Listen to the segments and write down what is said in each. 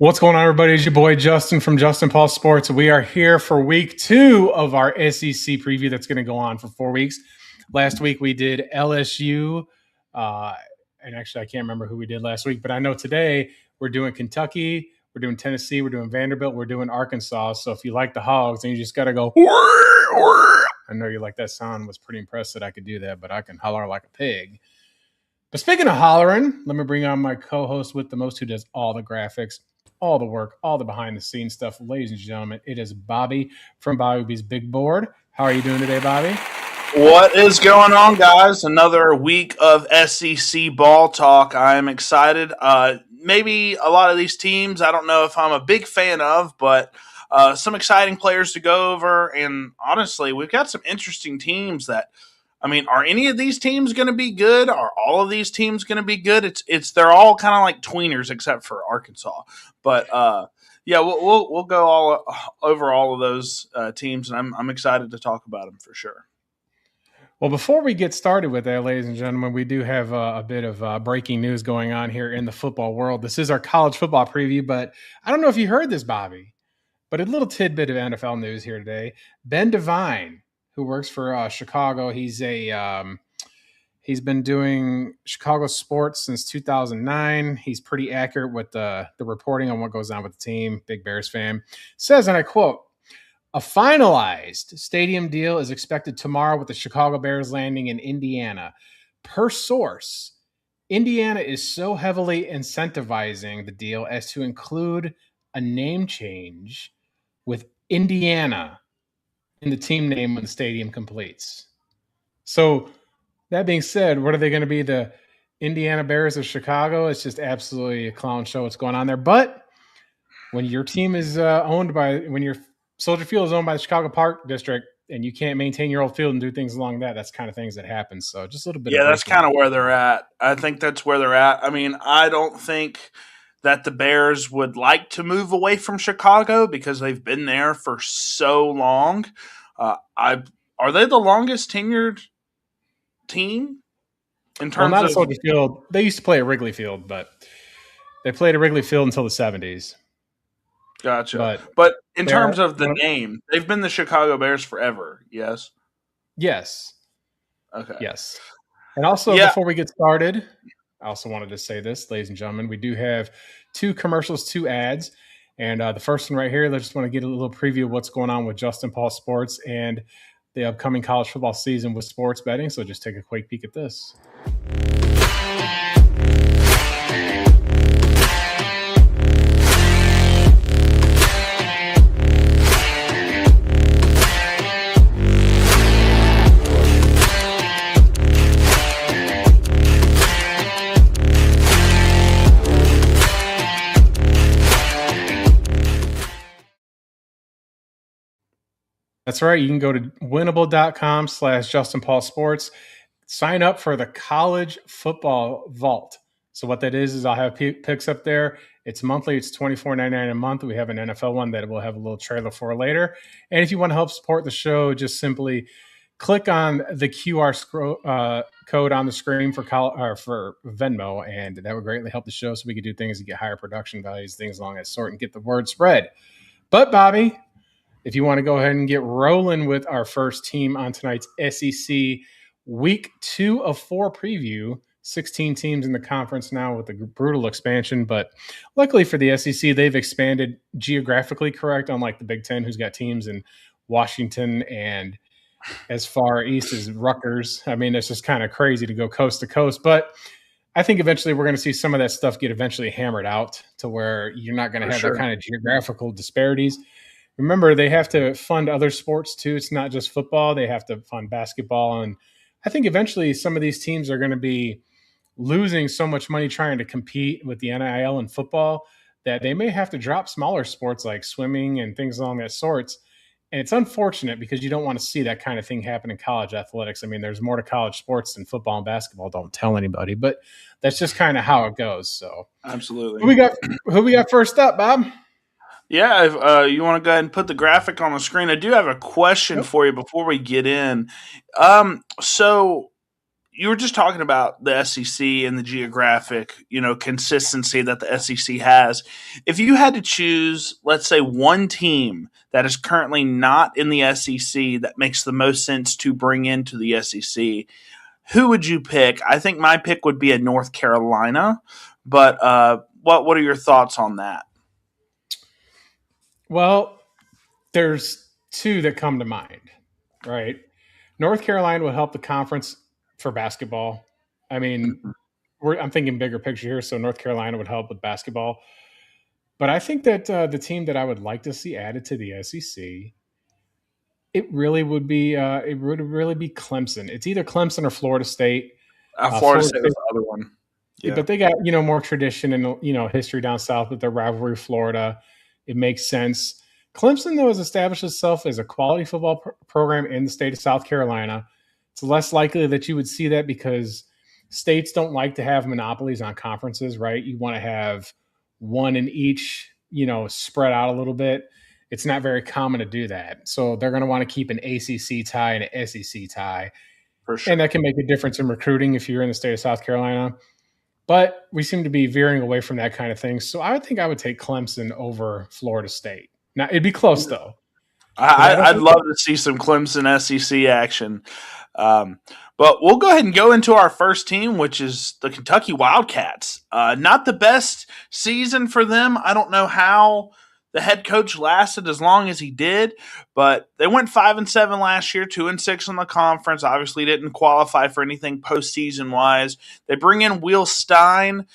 What's going on, everybody? It's your boy Justin from Justin Paul Sports. We are here for week 2 of our SEC preview that's going to go on for 4 weeks. Last week we did LSU, and actually I can't remember who we did last week, but I know today we're doing Kentucky, we're doing Tennessee, we're doing Vanderbilt, we're doing Arkansas. So if you like the Hogs, then you just got to go. I know you like that sound. Was pretty impressed that I could do that, but I can holler like a pig. But speaking of hollering, let me bring on my co-host with the most, who does all the graphics, all the work, all the behind-the-scenes stuff. Ladies and gentlemen, it is Bobby from Bobby's Big Board. How are you doing today, Bobby? What is going on, guys? Another week of SEC ball talk. I am excited. Maybe a lot of these teams, I don't know if I'm a big fan of, but some exciting players to go over. And honestly, we've got some interesting teams that, are any of these teams going to be good? Are all of these teams going to be good? They're all kind of like tweeners except for Arkansas. But yeah, we'll go all over all of those teams, and I'm excited to talk about them for sure. Well, before we get started with that, ladies and gentlemen, we do have a bit of breaking news going on here in the football world. This is our college football preview, but I don't know if you heard this, Bobby, but a little tidbit of NFL news here today. Ben Devine, who works for Chicago, he's been doing Chicago sports since 2009. He's pretty accurate with the reporting on what goes on with the team. Big Bears fan. Says, and I quote, "A finalized stadium deal is expected tomorrow with the Chicago Bears landing in Indiana. Per source, Indiana is so heavily incentivizing the deal as to include a name change with Indiana in the team name when the stadium completes." So that being said, what are they going to be? The Indiana Bears of Chicago? It's just absolutely a clown show what's going on there. But when your team is when your Soldier Field is owned by the Chicago Park District and you can't maintain your old field and do things along that, that's kind of things that happen. So just a little bit. Yeah, that's kind of where they're at. I think that's where they're at. I don't think that the Bears would like to move away from Chicago because they've been there for so long. Are they the longest tenured team in terms not of a Soldier Field? They used to play at Wrigley Field, but they played at Wrigley Field until the 70s. Gotcha. But in terms of the name, they've been the Chicago Bears forever, yes? Yes. Okay. Yes. And also, before we get started, I also wanted to say this, ladies and gentlemen, we do have 2 commercials, 2 ads. And the first one right here, I just want to get a little preview of what's going on with Justin Paul Sports and the upcoming college football season with sports betting. So just take a quick peek at this. That's right. You can go to winnable.com/Justin Paul Sports. Sign up for the college football vault. So what that is I'll have picks up there. It's monthly. It's $24.99 a month. We have an NFL one that we'll have a little trailer for later. And if you want to help support the show, just simply click on the QR code on the screen for Venmo, and that would greatly help the show so we could do things to get higher production values, things along that sort, and get the word spread. But, Bobby, if you want to go ahead and get rolling with our first team on tonight's SEC Week 2 of 4 preview, 16 teams in the conference now with a brutal expansion. But luckily for the SEC, they've expanded geographically correct, unlike the Big Ten, who's got teams in Washington and as far east as Rutgers. It's just kind of crazy to go coast to coast. But I think eventually we're going to see some of that stuff get eventually hammered out to where you're not going to have that kind of geographical disparities. Remember, they have to fund other sports too. It's not just football. They have to fund basketball. And I think eventually some of these teams are going to be losing so much money trying to compete with the NIL and football that they may have to drop smaller sports like swimming and things along that sorts. And it's unfortunate because you don't want to see that kind of thing happen in college athletics. There's more to college sports than football and basketball. Don't tell anybody, but that's just kind of how it goes. So absolutely. Who we got first up, Bob? Yeah, if you want to go ahead and put the graphic on the screen, I do have a question for you before we get in. So you were just talking about the SEC and the geographic, consistency that the SEC has. If you had to choose, let's say, one team that is currently not in the SEC that makes the most sense to bring into the SEC, who would you pick? I think my pick would be a North Carolina, but what are your thoughts on that? Well, there's two that come to mind, right? North Carolina will help the conference for basketball. I mean, Mhm. I'm thinking bigger picture here, so North Carolina would help with basketball. But I think that the team that I would like to see added to the SEC, it would really be Clemson. It's either Clemson or Florida State. Florida Florida State was State, the other one. Yeah, but they got more tradition and history down south with their rivalry with Florida. It makes sense. Clemson though has established itself as a quality football program in the state of South Carolina. It's less likely that you would see that because states don't like to have monopolies on conferences, right? You want to have one in each, spread out a little bit. It's not very common to do that. So they're going to want to keep an ACC tie and an SEC tie. for And sure. that can make a difference in recruiting if you're in the state of South Carolina. But we seem to be veering away from that kind of thing. So I would think I would take Clemson over Florida State. Now, it'd be close, though. Because I don't I'd think love to see some Clemson SEC action. Um, but we'll go ahead and go into our first team, which is the Kentucky Wildcats. Not the best season for them. I don't know how the head coach lasted as long as he did, but they went 5-7 last year, 2-6 in the conference. Obviously, didn't qualify for anything postseason wise. They bring in Will Stein.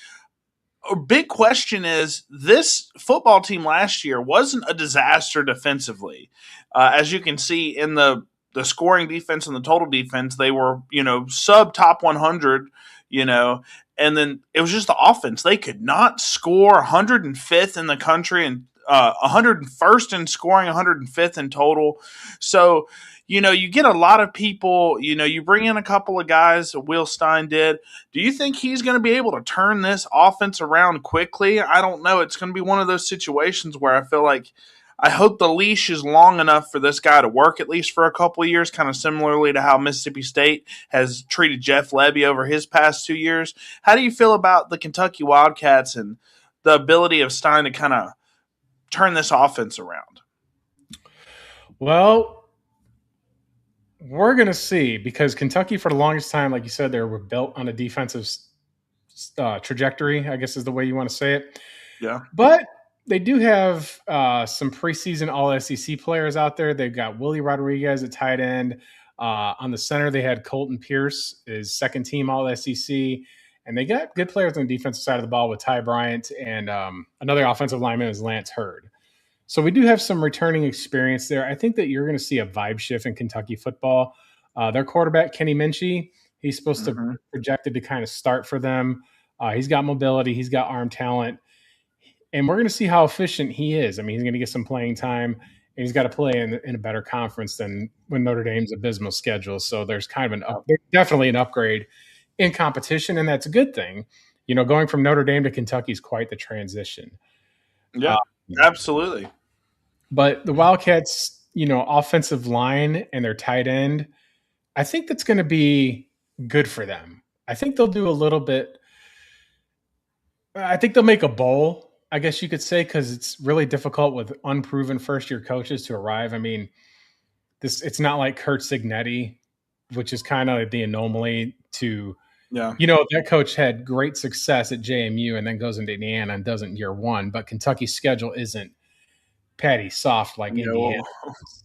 A big question is this football team last year wasn't a disaster defensively. As you can see in the scoring defense and the total defense, they were, sub top 100, and then it was just the offense. They could not score 105th in the country and 101st in scoring, 105th in total. So, you get a lot of people, you bring in a couple of guys, Will Stein did. Do you think he's going to be able to turn this offense around quickly? I don't know. It's going to be one of those situations where I feel like I hope the leash is long enough for this guy to work at least for a couple of years, kind of similarly to how Mississippi State has treated Jeff Lebby over his past 2 years. How do you feel about the Kentucky Wildcats and the ability of Stein to kind of turn this offense around? Well, we're going to see because Kentucky, for the longest time, like you said, they were built on a defensive trajectory, I guess is the way you want to say it. Yeah. But they do have some preseason All SEC players out there. They've got Willie Rodriguez at tight end. On the center, they had Colton Pierce, his second team All SEC. And they got good players on the defensive side of the ball with Ty Bryant, and another offensive lineman is Lance Hurd. So we do have some returning experience there. I think that you're going to see a vibe shift in Kentucky football. Their quarterback, Kenny Minchie, he's supposed to Mm-hmm. projected to kind of start for them. He's got mobility, he's got arm talent, and we're going to see how efficient he is. I mean, he's going to get some playing time, and he's got to play in a better conference than when Notre Dame's abysmal schedule. So there's kind of there's definitely an upgrade in competition, and that's a good thing. Going from Notre Dame to Kentucky is quite the transition. Yeah, Uh, absolutely. but the Wildcats, offensive line and their tight end, I think that's going to be good for them. I think they'll do a little bit. I think they'll make a bowl, I guess you could say, because it's really difficult with unproven first year coaches to arrive. I mean, it's not like Kurt Signetti, which is kind of the anomaly to, Yeah. that coach had great success at JMU and then goes into Indiana and doesn't year one, but Kentucky's schedule isn't patty soft like Yeah, Indiana.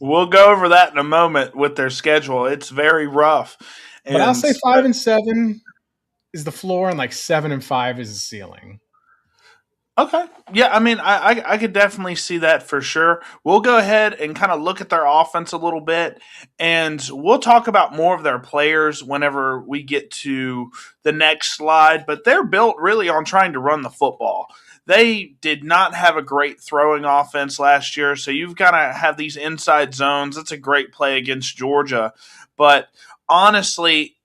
we'll go over that in a moment with their schedule. It's very rough. But I'll And say 5-7 is the floor, and like 7-5 is the ceiling. okay. Yeah, I mean, I could definitely see that for sure. We'll go ahead and kind of look at their offense a little bit, and we'll talk about more of their players whenever we get to the next slide. But they're built really on trying to run the football. They did not have a great throwing offense last year, so you've got to have these inside zones. That's a great play against Georgia. But honestly,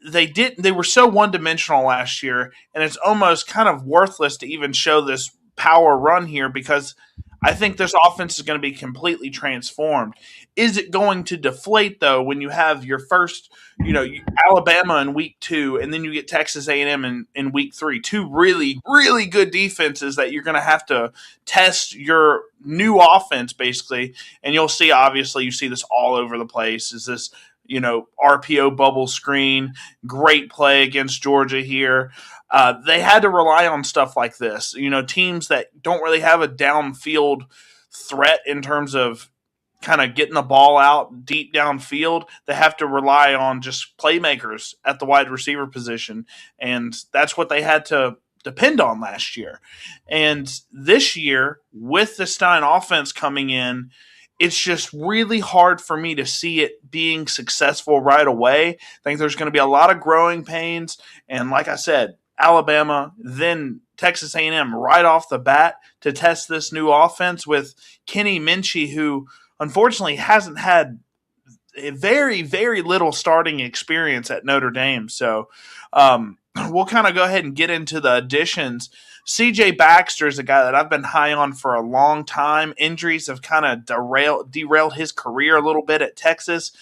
they were so one-dimensional last year, and it's almost kind of worthless to even show this power run here because I think this offense is going to be completely transformed. Is it going to deflate though when you have your first, Alabama in week 2, and then you get Texas A&M in week 3, two really really good defenses that you're going to have to test your new offense basically, and you'll see obviously you see this all over the place. Is this RPO bubble screen, great play against Georgia here. They had to rely on stuff like this. Teams that don't really have a downfield threat in terms of kind of getting the ball out deep downfield, they have to rely on just playmakers at the wide receiver position. And that's what they had to depend on last year. And this year, with the Stein offense coming in, it's just really hard for me to see it being successful right away. I think there's going to be a lot of growing pains. And like I said, Alabama, then Texas A&M right off the bat to test this new offense with Kenny Minchey, who unfortunately hasn't had a very, very little starting experience at Notre Dame. So we'll kind of go ahead and get into the additions. CJ Baxter is a guy that I've been high on for a long time. Injuries have kind of derailed his career a little bit at Texas.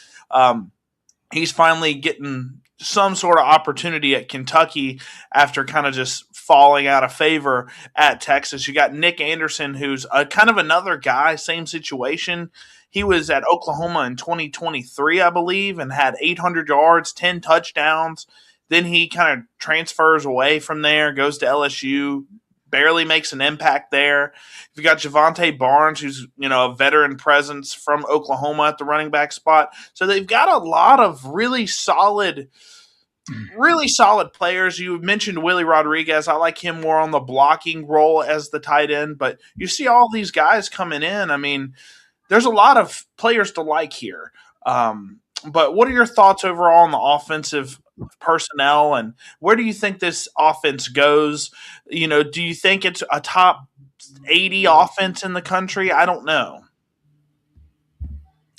He's finally getting some sort of opportunity at Kentucky after kind of just falling out of favor at Texas. You got Nick Anderson, who's kind of another guy, same situation. He was at Oklahoma in 2023, I believe, and had 800 yards, 10 touchdowns. Then he kind of transfers away from there, goes to LSU, barely makes an impact there. You've got Javonte Barnes, who's a veteran presence from Oklahoma at the running back spot. So they've got a lot of really solid players. You mentioned Willie Rodriguez. I like him more on the blocking role as the tight end, but you see all these guys coming in. I mean, there's a lot of players to like here. But what are your thoughts overall on the offensive personnel, and where do you think this offense goes? Do you think it's a top 80 offense in the country? I don't know.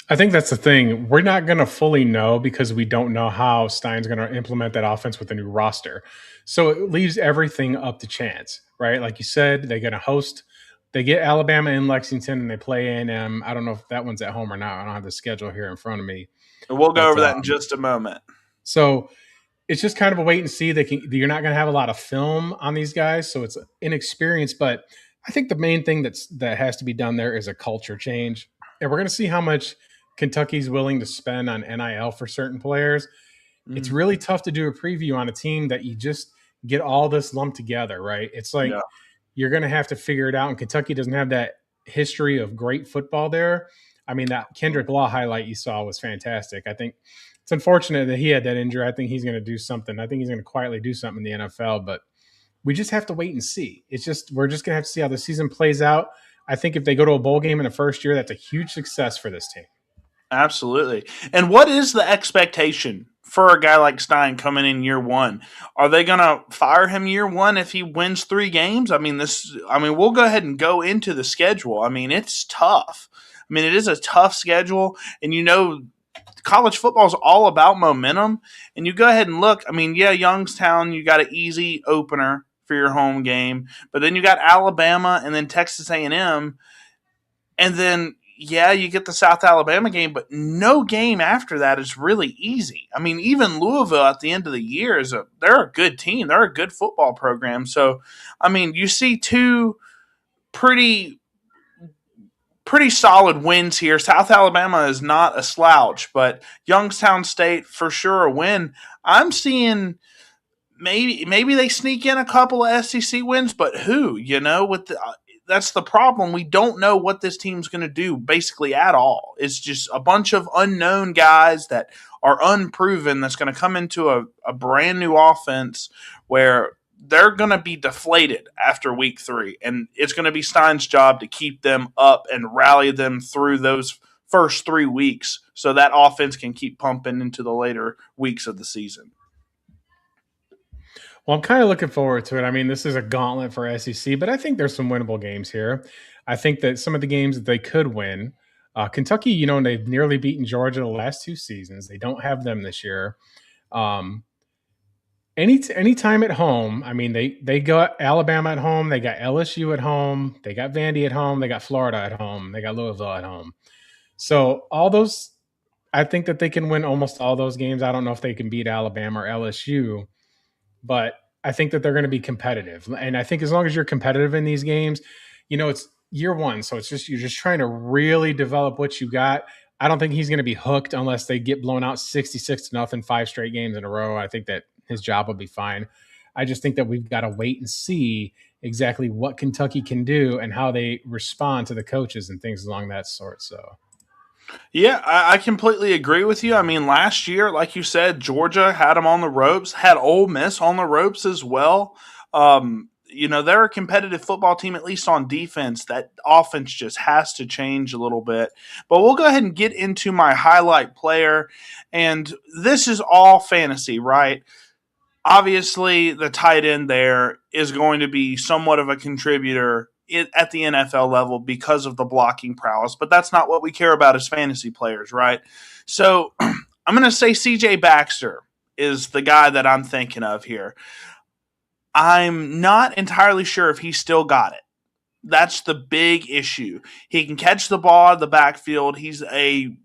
I think that's the thing. We're not going to fully know because we don't know how Stein's going to implement that offense with a new roster. So it leaves everything up to chance, right? Like you said, they're going to host. They get Alabama in Lexington and they play A&M. I don't know if that one's at home or not. I don't have the schedule here in front of me. We'll go over that in just a moment. So it's just kind of a wait and see. You're not going to have a lot of film on these guys, so it's inexperienced. But I think the main thing that has to be done there is a culture change, and we're going to see how much Kentucky's willing to spend on NIL for certain players. It's really tough to do a preview on a team that you just get all this lumped together, right? It's like you're going to have to figure it out, and Kentucky doesn't have that history of great football there. I mean, that Kendrick Law highlight you saw was fantastic. I think it's unfortunate that he had that injury. I think he's going to do something. I think he's going to quietly do something in the NFL, but we just have to wait and see. We're just going to have to see how the season plays out. I think if they go to a bowl game in the first year, that's a huge success for this team. Absolutely. And what is the expectation for a guy like Stein coming in year one? Are they going to fire him year one if he wins 3 games? I mean, we'll go ahead and go into the schedule. I mean, it's tough. I mean, it is a tough schedule, and college football is all about momentum. And you go ahead and look. I mean, Youngstown, you got an easy opener for your home game, but then you got Alabama and then Texas A&M, and then you get the South Alabama game, but no game after that is really easy. I mean, even Louisville at the end of the year they're a good team. They're a good football program. So, I mean, you see 2 pretty solid wins here. South Alabama is not a slouch, but Youngstown State for sure a win. I'm seeing maybe they sneak in a couple of SEC wins, but who? That's the problem. We don't know what this team's going to do basically at all. It's just a bunch of unknown guys that are unproven that's going to come into a brand new offense where they're going to be deflated after week 3. And it's going to be Stein's job to keep them up and rally them through those first 3 weeks so that offense can keep pumping into the later weeks of the season. Well, I'm kind of looking forward to it. I mean, this is a gauntlet for SEC, but I think there's some winnable games here. I think that some of the games that they could win, Kentucky, they've nearly beaten Georgia the last 2 seasons. They don't have them this year. And any time at home. I mean, they got Alabama at home, they got LSU at home, they got Vandy at home, they got Florida at home, they got Louisville at home. So all those, I think that they can win almost all those games. I don't know if they can beat Alabama or LSU, but I think that they're going to be competitive. And I think as long as you're competitive in these games, it's year one. So it's just, you're just trying to really develop what you got. I don't think he's going to be hooked unless they get blown out 66-0 5 straight games in a row. I think that his job will be fine. I just think that we've got to wait and see exactly what Kentucky can do and how they respond to the coaches and things along that sort. So Yeah, I completely agree with you. I mean, last year, like you said, Georgia had them on the ropes, had Ole Miss on the ropes as well. They're a competitive football team, at least on defense. That offense just has to change a little bit. But we'll go ahead and get into my highlight player. And this is all fantasy, right? Obviously, the tight end there is going to be somewhat of a contributor at the NFL level because of the blocking prowess, but that's not what we care about as fantasy players, right? So I'm going to say CJ Baxter is the guy that I'm thinking of here. I'm not entirely sure if he's still got it. That's the big issue. He can catch the ball out of the backfield. He's a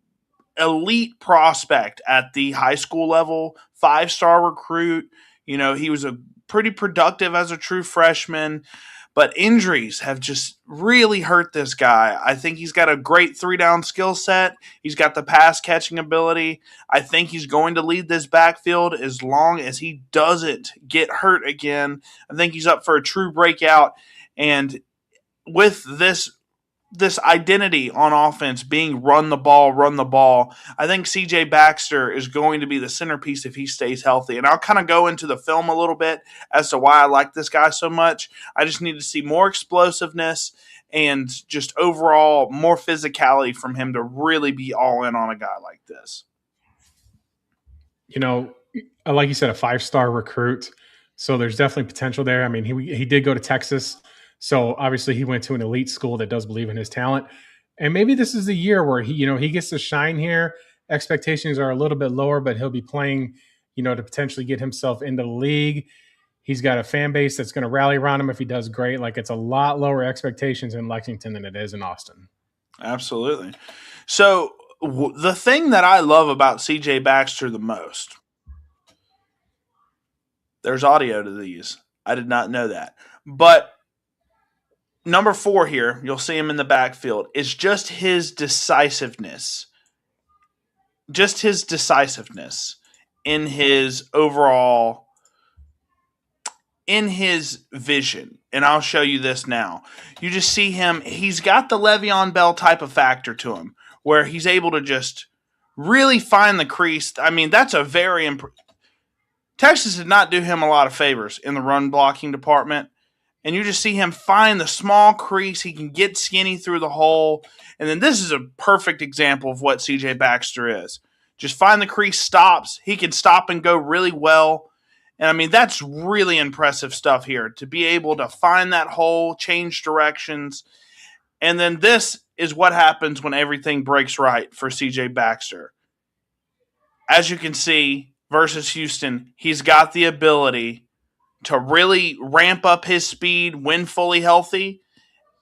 elite prospect at the high school level, 5-star recruit. He was a pretty productive as a true freshman, but injuries have just really hurt this guy. I think he's got a great 3-down skill set. He's got the pass catching ability. I think he's going to lead this backfield as long as he doesn't get hurt again. I think he's up for a true breakout. And with this identity on offense being run the ball, I think CJ Baxter is going to be the centerpiece if he stays healthy. And I'll kind of go into the film a little bit as to why I like this guy so much. I just need to see more explosiveness and just overall more physicality from him to really be all in on a guy like this. Like you said, a 5-star recruit. So there's definitely potential there. I mean, he did go to Texas. So obviously he went to an elite school that does believe in his talent. And maybe this is the year where he gets to shine here. Expectations are a little bit lower, but he'll be playing, to potentially get himself into the league. He's got a fan base that's going to rally around him if he does great. Like, it's a lot lower expectations in Lexington than it is in Austin. Absolutely. So the thing that I love about CJ Baxter the most, there's audio to these. I did not know that. But number 4 here, you'll see him in the backfield, is just his decisiveness. Just his decisiveness in his overall, in his vision. And I'll show you this now. You just see him, he's got the Le'Veon Bell type of factor to him, where he's able to just really find the crease. I mean, that's a very Texas did not do him a lot of favors in the run blocking department. And you just see him find the small crease. He can get skinny through the hole. And then this is a perfect example of what CJ Baxter is. Just find the crease, stops. He can stop and go really well. And, I mean, that's really impressive stuff here, to be able to find that hole, change directions. And then this is what happens when everything breaks right for CJ Baxter. As you can see, versus Houston, he's got the ability to really ramp up his speed when fully healthy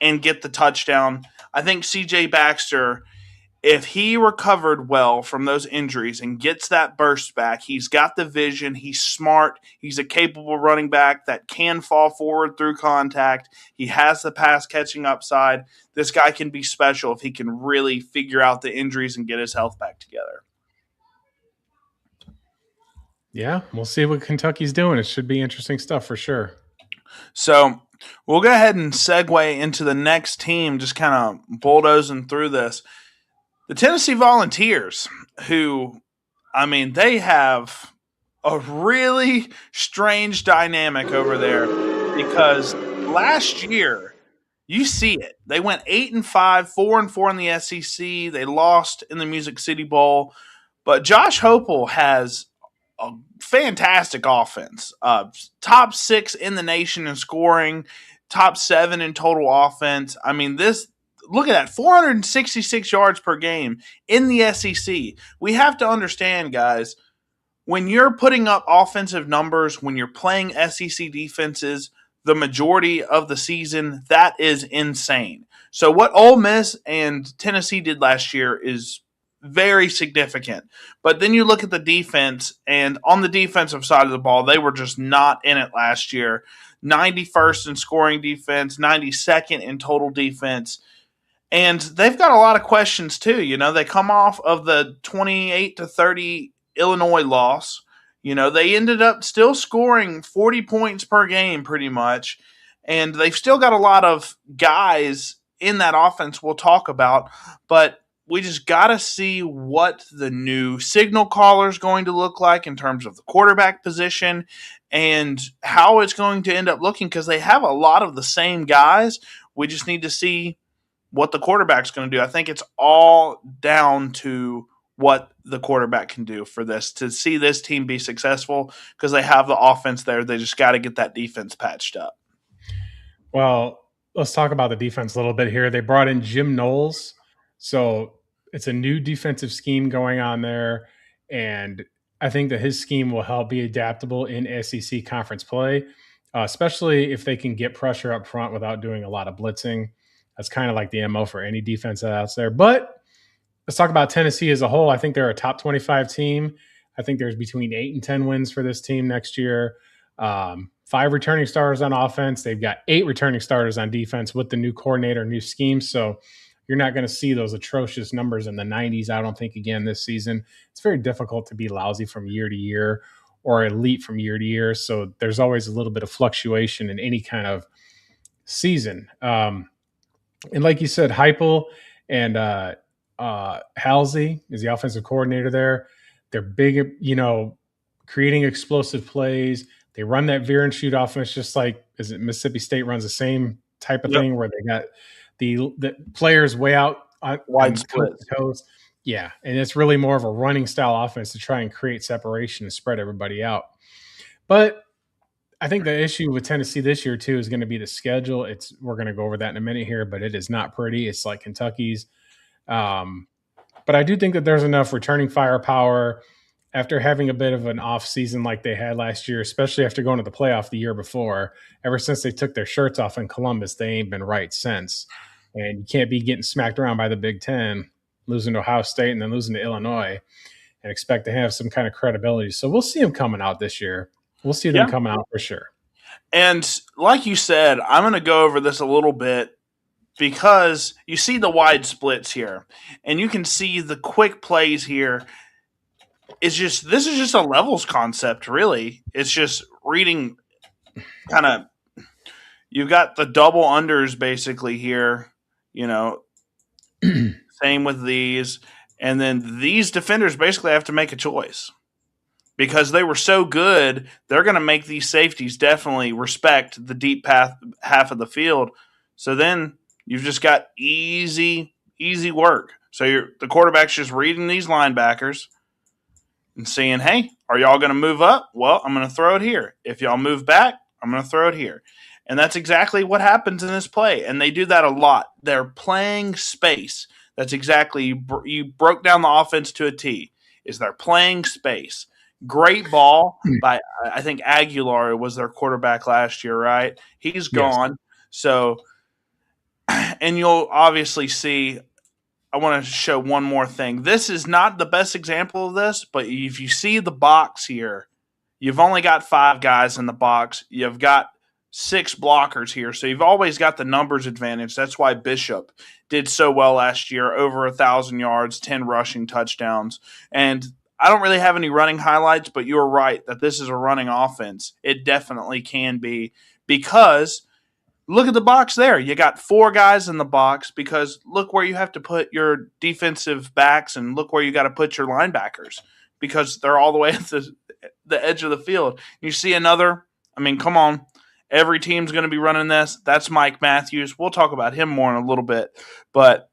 and get the touchdown. I think CJ Baxter, if he recovered well from those injuries and gets that burst back, he's got the vision, he's smart, he's a capable running back that can fall forward through contact, he has the pass catching upside. This guy can be special if he can really figure out the injuries and get his health back together. Yeah, we'll see what Kentucky's doing. It should be interesting stuff for sure. So we'll go ahead and segue into the next team, just kind of bulldozing through this. The Tennessee Volunteers, who, I mean, they have a really strange dynamic over there, because last year, you see it. They went 8-5, 4-4 in the SEC. They lost in the Music City Bowl. But Josh Heupel has a fantastic offense. Top 6 in the nation in scoring, top 7 in total offense. I mean, look at that, 466 yards per game in the SEC. We have to understand, guys, when you're putting up offensive numbers, when you're playing SEC defenses the majority of the season, that is insane. So what Ole Miss and Tennessee did last year is very significant. But then you look at the defense, and on the defensive side of the ball, they were just not in it last year. 91st in scoring defense, 92nd in total defense. And they've got a lot of questions too. They come off of the 28-30 Illinois loss. They ended up still scoring 40 points per game pretty much. And they've still got a lot of guys in that offense we'll talk about. But we just got to see what the new signal caller is going to look like in terms of the quarterback position and how it's going to end up looking, because they have a lot of the same guys. We just need to see what the quarterback's going to do. I think it's all down to what the quarterback can do for this, to see this team be successful, because they have the offense there. They just got to get that defense patched up. Well, let's talk about the defense a little bit here. They brought in Jim Knowles. So it's a new defensive scheme going on there. And I think that his scheme will help be adaptable in SEC conference play, especially if they can get pressure up front without doing a lot of blitzing. That's kind of like the MO for any defense that's there. But let's talk about Tennessee as a whole. I think they're a top 25 team. I think there's between 8 and 10 wins for this team next year. 5 returning starters on offense. They've got 8 returning starters on defense with the new coordinator, new scheme. So you're not going to see those atrocious numbers in the 90s, I don't think, again this season. It's very difficult to be lousy from year to year or elite from year to year. So there's always a little bit of fluctuation in any kind of season. And like you said, Heupel and Halsey is the offensive coordinator there. They're big, creating explosive plays. They run that veer and shoot offense, just like Mississippi State runs the same type of thing, where they got the players way out on wide splits. Toes. Yeah, and it's really more of a running style offense to try and create separation and spread everybody out. But I think the issue with Tennessee this year, too, is going to be the schedule. We're going to go over that in a minute here, but it is not pretty. It's like Kentucky's. But I do think that there's enough returning firepower after having a bit of an off season like they had last year, especially after going to the playoff the year before. Ever since they took their shirts off in Columbus, they ain't been right since. And you can't be getting smacked around by the Big Ten, losing to Ohio State and then losing to Illinois, and expect to have some kind of credibility. So we'll see them coming out this year. We'll see them coming out for sure. And like you said, I'm going to go over this a little bit because you see the wide splits here, and you can see the quick plays here. This is just a levels concept, really. It's just reading kind of – you've got the double unders basically here, same with these. And then these defenders basically have to make a choice. Because they were so good, they're going to make these safeties definitely respect the deep half of the field. So then you've just got easy work. So the quarterback's just reading these linebackers and saying, hey, are y'all going to move up? Well, I'm going to throw it here. If y'all move back, I'm going to throw it here. And that's exactly what happens in this play. And they do that a lot. They're playing space. That's exactly – you broke down the offense to a T. Is they're playing space. Great ball by, I think, Aguilar was their quarterback last year, right? He's gone. Yes. So, and you'll obviously see, I want to show one more thing. This is not the best example of this, but if you see the box here, you've only got 5 guys in the box. You've got 6 blockers here. So you've always got the numbers advantage. That's why Bishop did so well last year, over 1,000 yards, 10 rushing touchdowns. And I don't really have any running highlights, but you're right that this is a running offense. It definitely can be, because look at the box there. You got 4 guys in the box, because look where you have to put your defensive backs and look where you got to put your linebackers, because they're all the way at the edge of the field. You see another, come on. Every team's going to be running this. That's Mike Matthews. We'll talk about him more in a little bit, but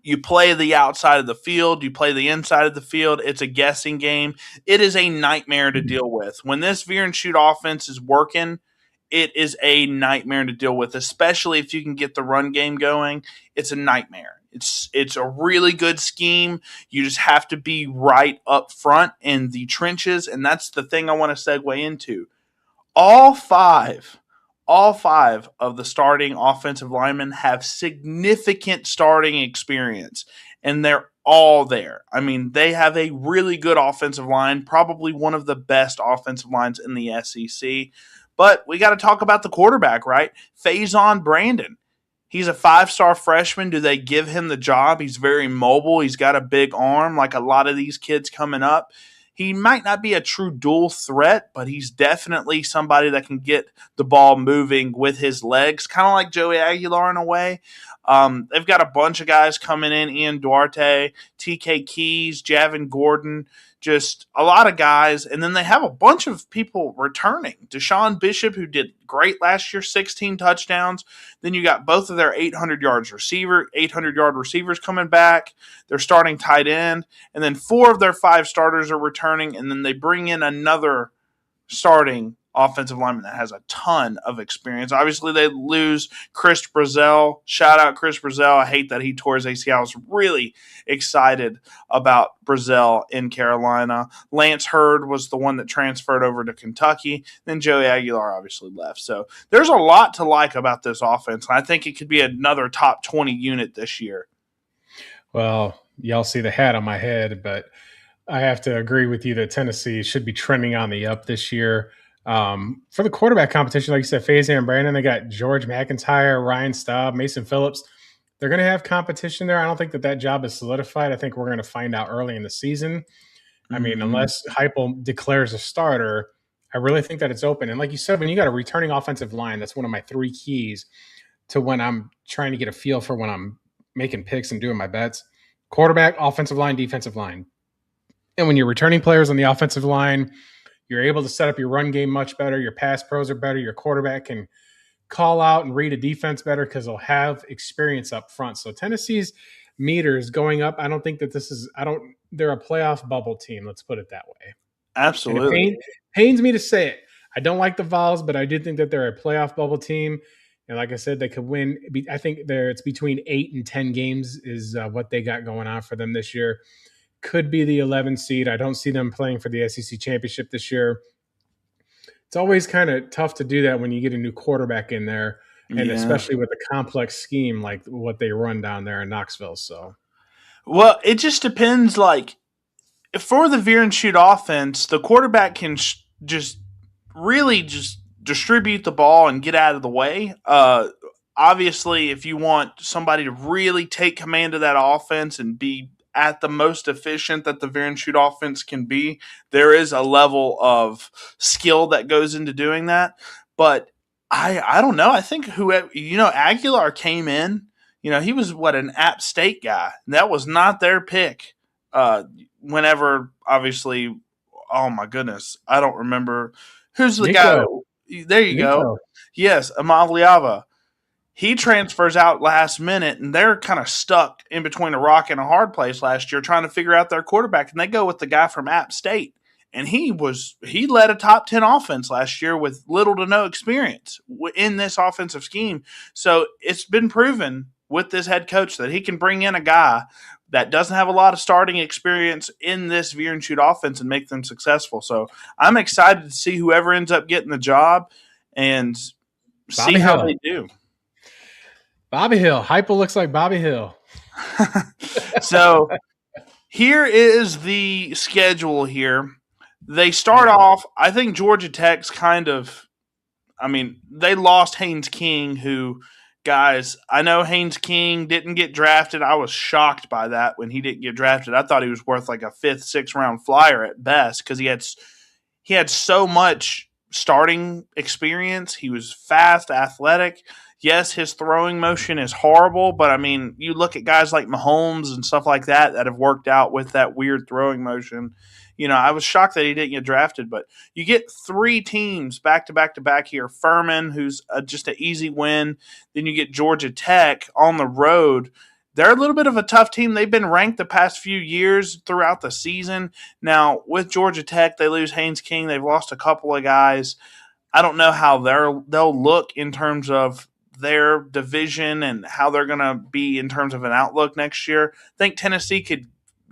you play the outside of the field. You play the inside of the field. It's a guessing game. It is a nightmare to deal with. When this veer and shoot offense is working, it is a nightmare to deal with, especially if you can get the run game going. It's a nightmare. It's a really good scheme. You just have to be right up front in the trenches, and that's the thing I want to segue into. All five, all five of the starting offensive linemen have significant starting experience, and they're all there. I mean, they have a really good offensive line, probably one of the best offensive lines in the SEC. But we got to talk about the quarterback, right? Faison Brandon. He's a 5-star freshman. Do they give him the job? He's very mobile. He's got a big arm, like a lot of these kids coming up. He might not be a true dual threat, but he's definitely somebody that can get the ball moving with his legs, kind of like Joey Aguilar in a way. They've got a bunch of guys coming in: Ian Duarte, TK Keys, Javin Gordon, just a lot of guys. And then they have a bunch of people returning. Deshaun Bishop, who did great last year, 16 touchdowns. Then you got both of their 800-yard receivers coming back. They're starting tight end. And then 4 of their 5 starters are returning. And then they bring in another starting offensive lineman that has a ton of experience. Obviously, they lose Chris Brazel. Shout out Chris Brazel. I hate that he tore his ACL. I was really excited about Brazel in Carolina. Lance Hurd was the one that transferred over to Kentucky. Then Joey Aguilar obviously left. So there's a lot to like about this offense. I think it could be another top 20 unit this year. Well, y'all see the hat on my head, but I have to agree with you that Tennessee should be trending on the up this year. For the quarterback competition, like you said, Faison Brandon, they got George McIntyre, Ryan Staub, Mason Phillips. They're going to have competition there. I don't think that job is solidified. I think we're going to find out early in the season. I mean, unless Heupel declares a starter, I really think that it's open. And like you said, when you got a returning offensive line, that's one of my 3 keys to when I'm trying to get a feel for when I'm making picks and doing my bets. Quarterback, offensive line, defensive line. And when you're returning players on the offensive line, you're able to set up your run game much better. Your pass pros are better. Your quarterback can call out and read a defense better because they'll have experience up front. So Tennessee's meter is going up. I don't think that they're a playoff bubble team. Let's put it that way. Absolutely. It pains me to say it. I don't like the Vols, but I do think that they're a playoff bubble team. And like I said, they could win. I think it's between 8 and 10 games is what they got going on for them this year. Could be the 11 seed. I don't see them playing for the SEC championship this year. It's always kind of tough to do that when you get a new quarterback in there, and especially with a complex scheme like what they run down there in Knoxville. So, well, it just depends. Like for the veer and shoot offense, the quarterback can just distribute the ball and get out of the way. Obviously, if you want somebody to really take command of that offense and be at the most efficient that the veer and shoot offense can be, there is a level of skill that goes into doing that. But I don't know. I think Aguilar came in, he was an App State guy. That was not their pick. Whenever, obviously, oh my goodness, I don't remember who's the guy. There you go. Yes, Amaliava. He transfers out last minute, and they're kind of stuck in between a rock and a hard place last year trying to figure out their quarterback, and they go with the guy from App State. And he led a top 10 offense last year with little to no experience in this offensive scheme. So it's been proven with this head coach that he can bring in a guy that doesn't have a lot of starting experience in this veer and shoot offense and make them successful. So I'm excited to see whoever ends up getting the job and see how they do. Bobby Hill. Heupel looks like Bobby Hill. So here is the schedule here. They start off, I think Georgia Tech's they lost Haynes King, who, guys, I know Haynes King didn't get drafted. I was shocked by that when he didn't get drafted. I thought he was worth like a 5th, 6th round flyer at best because he had so much starting experience. He was fast, athletic. Yes, his throwing motion is horrible, but you look at guys like Mahomes and stuff like that have worked out with that weird throwing motion. I was shocked that he didn't get drafted, but you get 3 teams back to back to back here. Furman, who's just an easy win. Then you get Georgia Tech on the road. They're a little bit of a tough team. They've been ranked the past few years throughout the season. Now, with Georgia Tech, they lose Haynes King. They've lost a couple of guys. I don't know how they'll look in terms of their division and how they're going to be in terms of an outlook next year. I think Tennessee could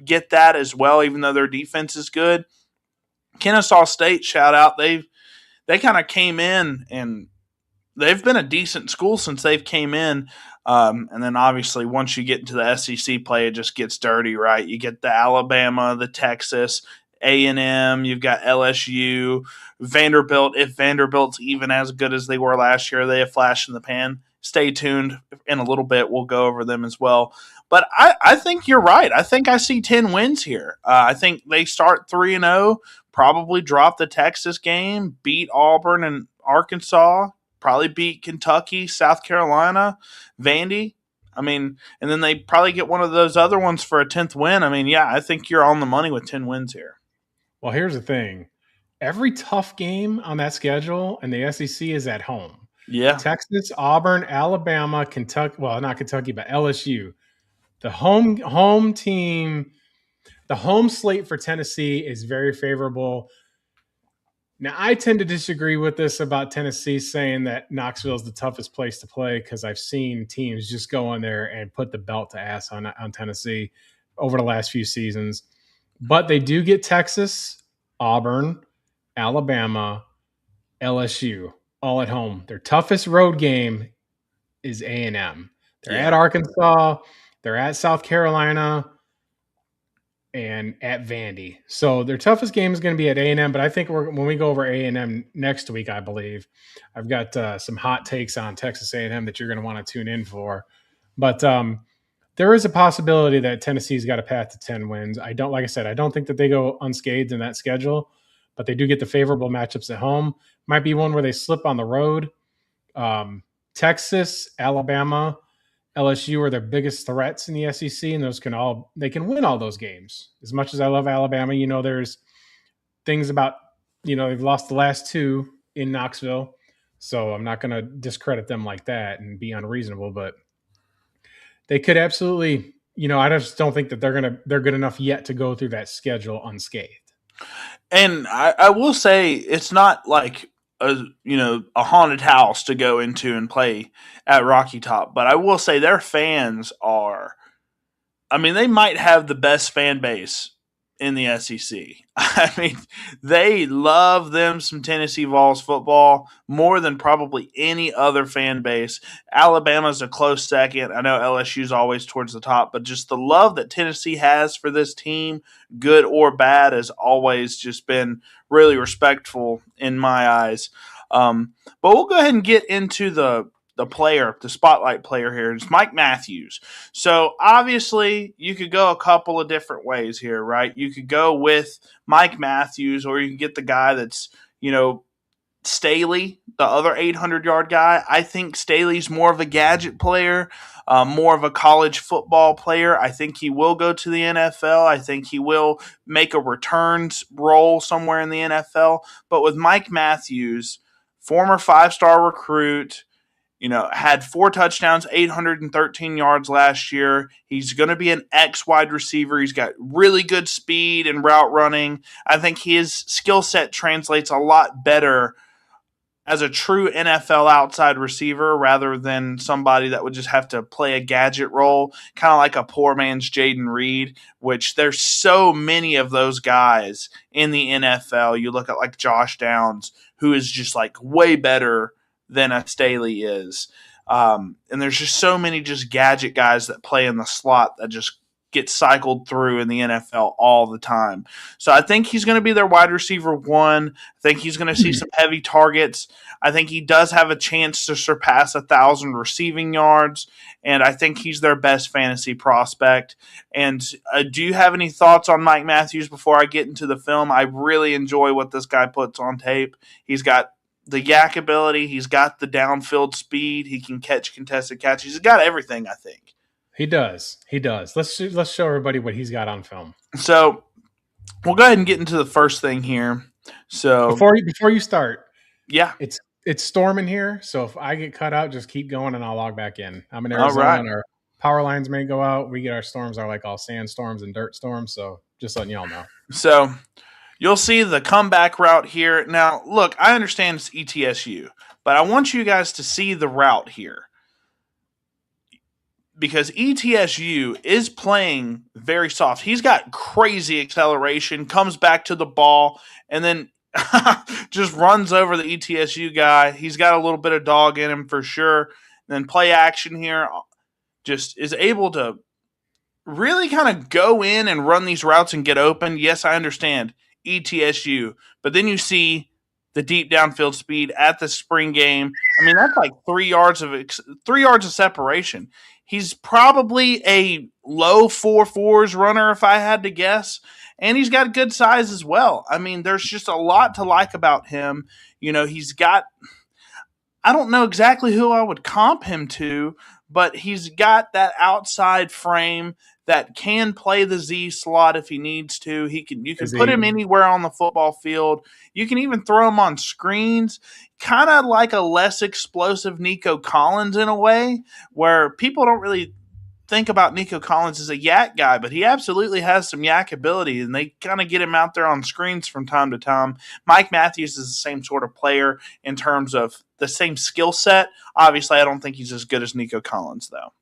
get that as well, even though their defense is good. Kennesaw State, shout out, they kind of came in and they've been a decent school since they've came in. And then obviously once you get into the SEC play, it just gets dirty, right? You get the Alabama, the Texas, A&M, you've got LSU, Vanderbilt. If Vanderbilt's even as good as they were last year, they have flash in the pan. Stay tuned. In a little bit, we'll go over them as well. But I think you're right. I think I see 10 wins here. I think they start 3-0, probably drop the Texas game, beat Auburn and Arkansas, probably beat Kentucky, South Carolina, Vandy. I mean, and then they probably get one of those other ones for a 10th win. I mean, yeah, I think you're on the money with 10 wins here. Well, here's the thing. Every tough game on that schedule in the SEC is at home. Yeah. Texas, Auburn, Alabama, Kentucky. Well, not Kentucky, but LSU. The home team, the home slate for Tennessee is very favorable. Now, I tend to disagree with this about Tennessee saying that Knoxville is the toughest place to play because I've seen teams just go in there and put the belt to ass on Tennessee over the last few seasons. But they do get Texas, Auburn, Alabama, LSU all at home. Their toughest road game is A&M. They're at Arkansas, they're at South Carolina, and at Vandy. So their toughest game is going to be at A&M, but I think when we go over A&M next week, I believe, I've got some hot takes on Texas A&M that you're going to want to tune in for. But there is a possibility that Tennessee's got a path to 10 wins. I don't think that they go unscathed in that schedule, but they do get the favorable matchups at home. Might be one where they slip on the road. Texas, Alabama, LSU are their biggest threats in the SEC, and they can win all those games. As much as I love Alabama, there's things about, they've lost the last two in Knoxville, so I'm not going to discredit them like that and be unreasonable, but they could absolutely, I just don't think that they're good enough yet to go through that schedule unscathed. And I will say it's not like a haunted house to go into and play at Rocky Top, but I will say their fans they might have the best fan base in the SEC. I mean, they love them some Tennessee Vols football more than probably any other fan base. Alabama's a close second. I know LSU's always towards the top, but just the love that Tennessee has for this team, good or bad, has always just been really respectful in my eyes. But we'll go ahead and get into the spotlight player here. It's Mike Matthews. So obviously you could go a couple of different ways here, right? You could go with Mike Matthews, or you can get the guy that's, Staley, the other 800-yard guy. I think Staley's more of a gadget player, more of a college football player. I think he will go to the NFL. I think he will make a returns role somewhere in the NFL. But with Mike Matthews, former 5-star recruit, had 4 touchdowns, 813 yards last year. He's going to be an X wide receiver. He's got really good speed and route running. I think his skill set translates a lot better as a true NFL outside receiver rather than somebody that would just have to play a gadget role, kind of like a poor man's Jaden Reed, which there's so many of those guys in the NFL. You look at like Josh Downs, who is just like way better than a Staley is. And there's just so many just gadget guys that play in the slot that just get cycled through in the NFL all the time. So I think he's going to be their wide receiver 1. I think he's going to see some heavy targets. I think he does have a chance to surpass 1,000 receiving yards, and I think he's their best fantasy prospect. And do you have any thoughts on Mike Matthews before I get into the film? I really enjoy what this guy puts on tape. He's got the yak ability. He's got the downfield speed. He can catch contested catches. He's got everything, I think. He does. Let's show everybody what he's got on film. So we'll go ahead and get into the first thing here. So before you start, yeah, it's storming here. So if I get cut out, just keep going and I'll log back in. I'm in Arizona and our power lines may go out. We get our storms are like all sandstorms and dirt storms. So just letting y'all know. So you'll see the comeback route here. Now, look, I understand it's ETSU, but I want you guys to see the route here. because ETSU is playing very soft. He's got crazy acceleration, comes back to the ball, and then just runs over the ETSU guy. He's got a little bit of dog in him for sure. And then play action here, just is able to really kind of go in and run these routes and get open. Yes, I understand ETSU, but then you see the deep downfield speed at the spring game. I mean, that's like 3 yards of separation. He's probably a low 4.4s runner if I had to guess, and he's got good size as well. I mean, there's just a lot to like about him. He's got, I don't know exactly who I would comp him to, but he's got that outside frame that can play the Z slot if he needs to. You can put him anywhere on the football field. You can even throw him on screens, kind of like a less explosive Nico Collins in a way, where people don't really think about Nico Collins as a yak guy, but he absolutely has some yak ability, and they kind of get him out there on screens from time to time. Mike Matthews is the same sort of player in terms of the same skill set. Obviously, I don't think he's as good as Nico Collins, though.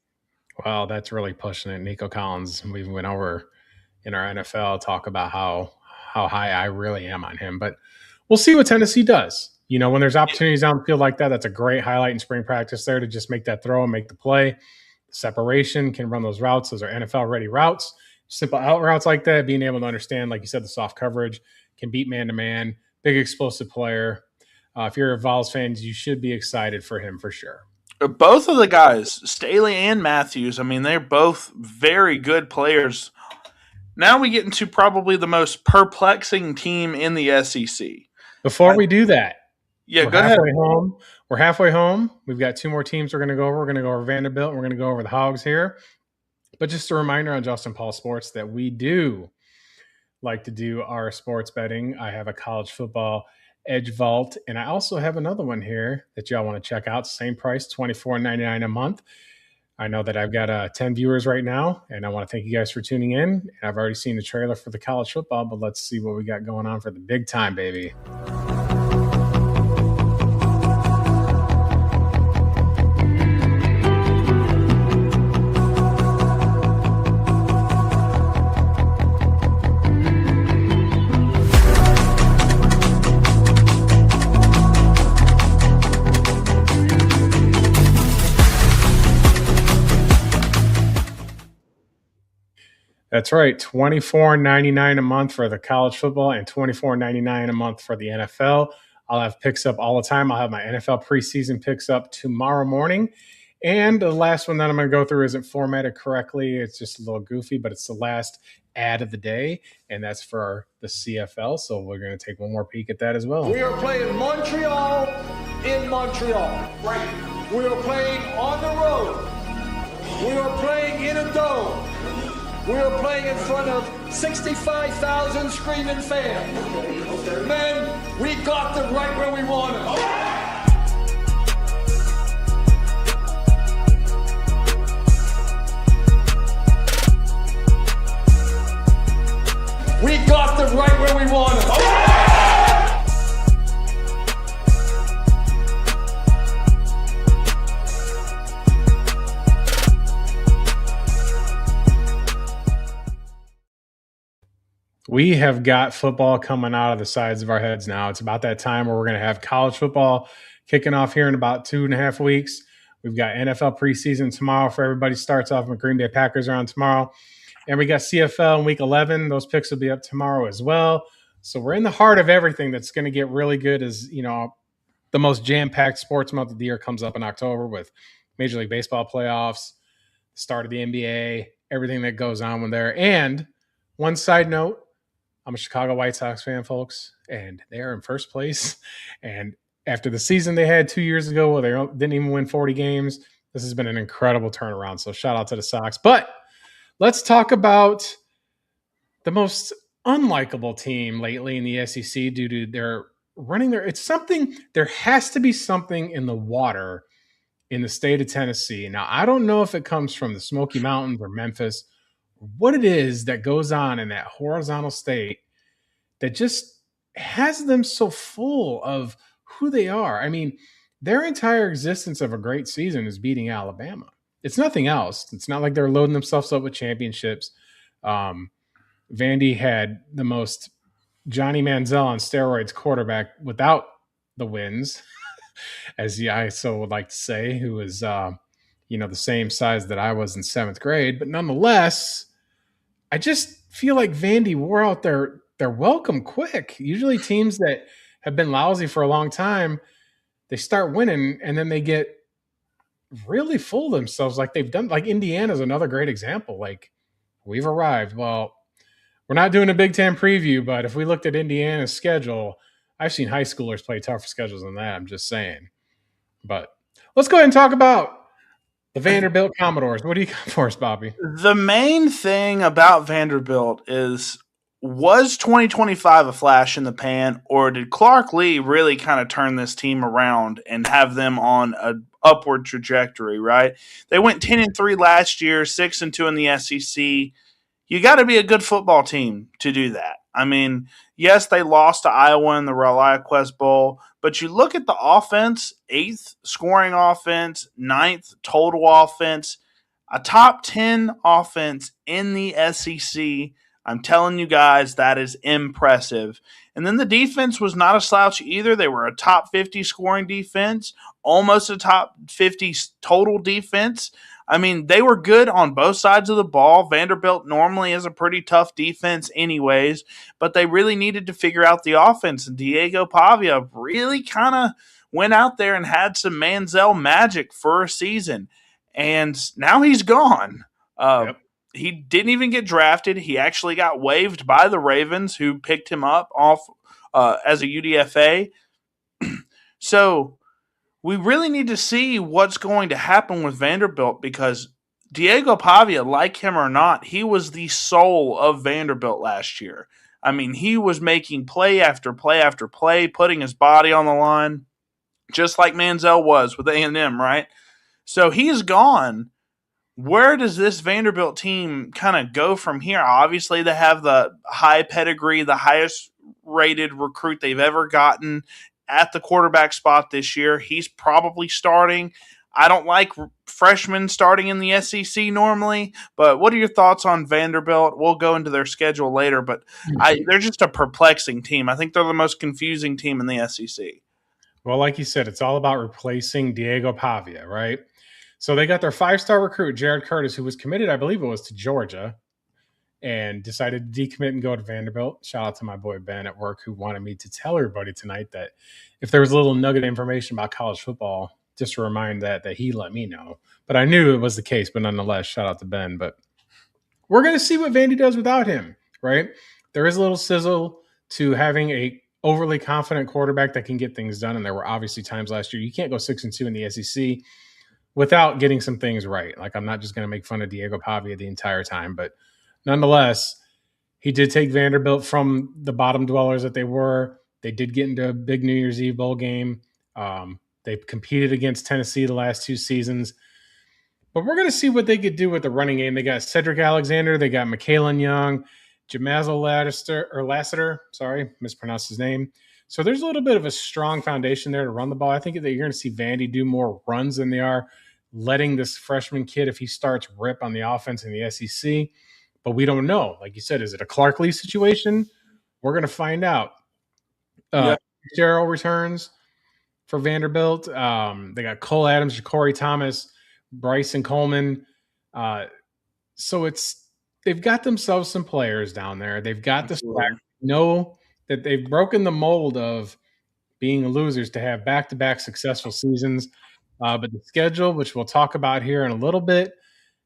Wow, that's really pushing it. Nico Collins, we went over in our NFL, talk about how high I really am on him. But we'll see what Tennessee does. When there's opportunities on the field like that, that's a great highlight in spring practice there to just make that throw and make the play. Separation, can run those routes. Those are NFL-ready routes. Simple out routes like that, being able to understand, like you said, the soft coverage, can beat man-to-man, big explosive player. If you're a Vols fan, you should be excited for him for sure. Both of the guys, Staley and Matthews, I mean, they're both very good players. Now we get into probably the most perplexing team in the SEC. Before we do that, go ahead. We're halfway home. We've got two more teams we're going to go over. We're going to go over Vanderbilt, and we're going to go over the Hogs here. But just a reminder on Justin Paul Sports that we do like to do our sports betting. I have a college football Edge Vault, and I also have another one here that y'all want to check out. Same price, $24.99 a month. I know that I've got 10 viewers right now, and I want to thank you guys for tuning in. I've already seen the trailer for the college football, but let's see what we got going on for the big time, baby. That's right, $24.99 a month for the college football and $24.99 a month for the NFL. I'll have picks up all the time. I'll have my NFL preseason picks up tomorrow morning. And the last one that I'm going to go through isn't formatted correctly. It's just a little goofy, but it's the last ad of the day, and that's for the CFL. So we're going to take one more peek at that as well. We are playing Montreal in Montreal. Right. We are playing on the road. We are playing in a dome. We are playing in front of 65,000 screaming fans. Men, we got them right where we want them. We got them right where we want them. We have got football coming out of the sides of our heads now. It's about that time where we're going to have college football kicking off here in about 2.5 weeks. We've got NFL preseason tomorrow for everybody. Starts off with Green Bay Packers are on tomorrow. And we got CFL in week 11. Those picks will be up tomorrow as well. So we're in the heart of everything that's going to get really good as, the most jam-packed sports month of the year comes up in October with Major League Baseball playoffs, start of the NBA, everything that goes on with there. And one side note, I'm a Chicago White Sox fan, folks, and they are in first place. And after the season they had 2 years ago where they didn't even win 40 games, this has been an incredible turnaround. So shout out to the Sox. But let's talk about the most unlikable team lately in the SEC due to their running there. It's something, there has to be something in the water in the state of Tennessee. Now, I don't know if it comes from the Smoky Mountains or Memphis, what it is that goes on in that horizontal state that just has them so full of who they are. I mean, their entire existence of a great season is beating Alabama. It's nothing else. It's not like they're loading themselves up with championships. Um, Vandy had the most Johnny Manziel on steroids quarterback without the wins, as the ISO would like to say, who was the same size that I was in seventh grade. But nonetheless, I just feel like Vandy wore out their welcome quick. Usually teams that have been lousy for a long time, they start winning and then they get really full of themselves like they've done. Like Indiana's another great example. Like we've arrived. Well, we're not doing a Big Ten preview, but if we looked at Indiana's schedule, I've seen high schoolers play tougher schedules than that. I'm just saying. But let's go ahead and talk about the Vanderbilt Commodores. What do you got for us, Bobby? The main thing about Vanderbilt is, was 2025 a flash in the pan, or did Clark Lee really kind of turn this team around and have them on an upward trajectory, right? They went 10-3 last year, 6-2 in the SEC. You got to be a good football team to do that. I mean, yes, they lost to Iowa in the ReliaQuest Bowl, but you look at the offense, 8th scoring offense, 9th total offense, a top 10 offense in the SEC. I'm telling you guys, that is impressive. And then the defense was not a slouch either. They were a top 50 scoring defense, almost a top 50 total defense. I mean, they were good on both sides of the ball. Vanderbilt normally is a pretty tough defense anyways, but they really needed to figure out the offense. And Diego Pavia really kind of went out there and had some Manziel magic for a season. And now he's gone. Yep. He didn't even get drafted. He actually got waived by the Ravens, who picked him up off as a UDFA. So we really need to see what's going to happen with Vanderbilt, because Diego Pavia, like him or not, he was the soul of Vanderbilt last year. I mean, he was making play after play after play, putting his body on the line, just like Manziel was with A&M, right? So he's gone. Where does this Vanderbilt team kind of go from here? Obviously, they have the high pedigree, the highest rated recruit they've ever gotten at the quarterback spot this year. He's probably starting. I don't like freshmen starting in the SEC normally, but what are your thoughts on Vanderbilt? We'll go into their schedule later, but they're just a perplexing team. I think they're the most confusing team in the SEC. Well, like you said, it's all about replacing Diego Pavia, right? So they got their 5-star recruit, Jared Curtis, who was committed, I believe it was to Georgia, and decided to decommit and go to Vanderbilt. Shout out to my boy Ben at work, who wanted me to tell everybody tonight that if there was a little nugget of information about college football, just to remind that he let me know. But I knew it was the case, but nonetheless, shout out to Ben. But we're going to see what Vandy does without him, right? There is a little sizzle to having a overly confident quarterback that can get things done, and there were obviously times last year you can't go 6-2 in the SEC without getting some things right. Like, I'm not just going to make fun of Diego Pavia the entire time, but nonetheless, he did take Vanderbilt from the bottom dwellers that they were. They did get into a big New Year's Eve bowl game. They competed against Tennessee the last 2 seasons. But we're going to see what they could do with the running game. They got Cedric Alexander. They got McKalen Young, Jamazo Lassiter. Sorry, mispronounced his name. So there's a little bit of a strong foundation there to run the ball. I think that you're going to see Vandy do more runs than they are letting this freshman kid, if he starts, rip on the offense in the SEC. But we don't know. Like you said, is it a Clark Lee situation? We're going to find out. Gerald returns for Vanderbilt. They got Cole Adams, Ja'Cory Thomas, Bryson Coleman. So they've got themselves some players down there. They've got the swag. Know that they've broken the mold of being losers to have back-to-back successful seasons. But the schedule, which we'll talk about here in a little bit,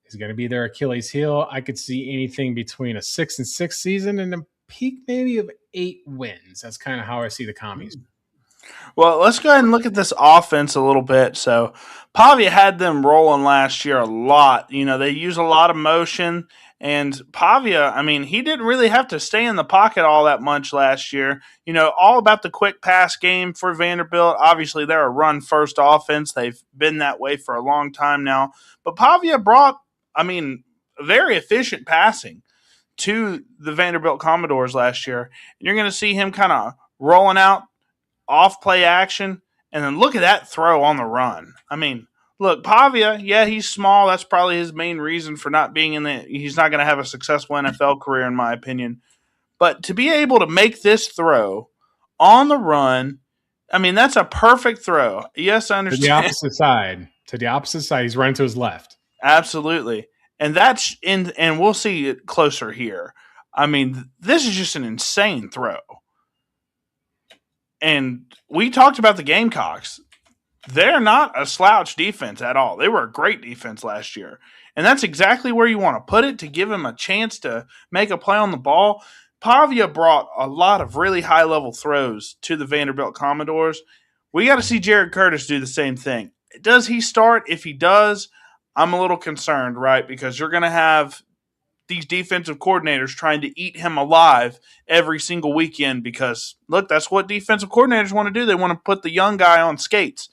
is going to be their Achilles heel. I could see anything between a 6-6 season and a peak maybe of 8 wins. That's kind of how I see the commies. Well, let's go ahead and look at this offense a little bit. So Pavia had them rolling last year a lot. You know, they use a lot of motion. And Pavia, I mean, he didn't really have to stay in the pocket all that much last year. You know, all about the quick pass game for Vanderbilt. Obviously, they're a run-first offense. They've been that way for a long time now. But Pavia brought, very efficient passing to the Vanderbilt Commodores last year. And you're going to see him kind of rolling out off-play action. And then look at that throw on the run. I mean, look, Pavia, yeah, he's small. That's probably his main reason for not being in the. He's not going to have a successful NFL career, in my opinion. But to be able to make this throw on the run, I mean, that's a perfect throw. Yes, I To the understand. opposite side. To the opposite side. He's running to his left. Absolutely. And that's in, and we'll see it closer here. I mean, this is just an insane throw. And we talked about the Gamecocks. They're not a slouch defense at all. They were a great defense last year. And that's exactly where you want to put it to give him a chance to make a play on the ball. Pavia brought a lot of really high level throws to the Vanderbilt Commodores. We got to see Jared Curtis do the same thing. Does he start? If he does, I'm a little concerned, right? Because you're going to have these defensive coordinators trying to eat him alive every single weekend because, look, that's what defensive coordinators want to do. They want to put the young guy on skates.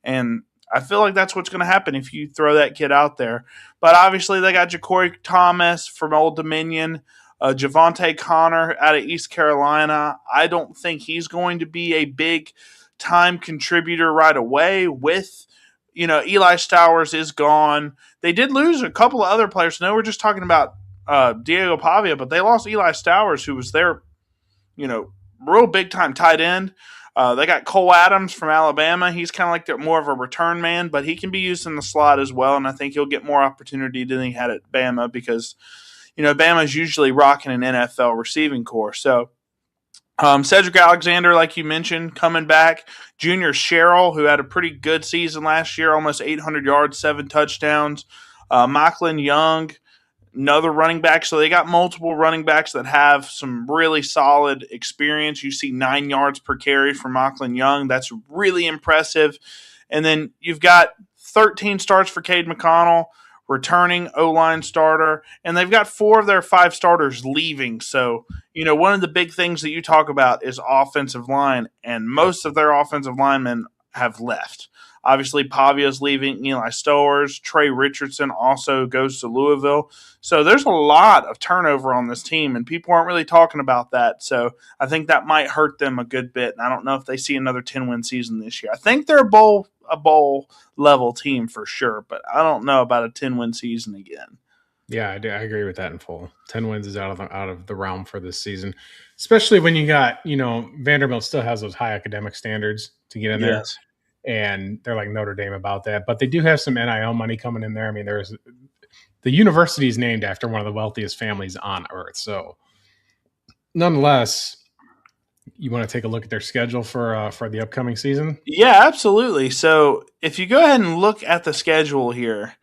And I feel like that's what's going to happen if you throw that kid out there. But obviously they got Ja'Cory Thomas from Old Dominion, Javante Connor out of East Carolina. I don't think he's going to be a big time contributor right away with, Eli Stowers is gone. They did lose a couple of other players. No, we're just talking about Diego Pavia, but they lost Eli Stowers, who was their, real big time tight end. They got Cole Adams from Alabama. He's kind of like more of a return man, but he can be used in the slot as well, and I think he'll get more opportunity than he had at Bama because, Bama's usually rocking an NFL receiving corps. So Cedric Alexander, like you mentioned, coming back. Junior Sherrill, who had a pretty good season last year, almost 800 yards, 7 touchdowns. Macklin Young, another running back. So they got multiple running backs that have some really solid experience. You see 9 yards per carry from Macklin Young. That's really impressive. And then you've got 13 starts for Cade McConnell, returning O-line starter, and they've got 4 of their 5 starters leaving. So, one of the big things that you talk about is offensive line, and most of their offensive linemen have left. Obviously, Pavia's leaving, Eli Stowers, Trey Richardson also goes to Louisville. So there's a lot of turnover on this team, and people aren't really talking about that. So I think that might hurt them a good bit, and I don't know if they see another 10-win season this year. I think they're a bowl level team for sure, but I don't know about a 10-win season again. Yeah, I agree with that in full. 10 wins is out of the realm for this season, especially when you got, Vanderbilt still has those high academic standards to get in there. Yes. And they're like Notre Dame about that. But they do have some NIL money coming in there. I mean, the university is named after one of the wealthiest families on earth. So nonetheless, you want to take a look at their schedule for the upcoming season? Yeah, absolutely. So if you go ahead and look at the schedule here,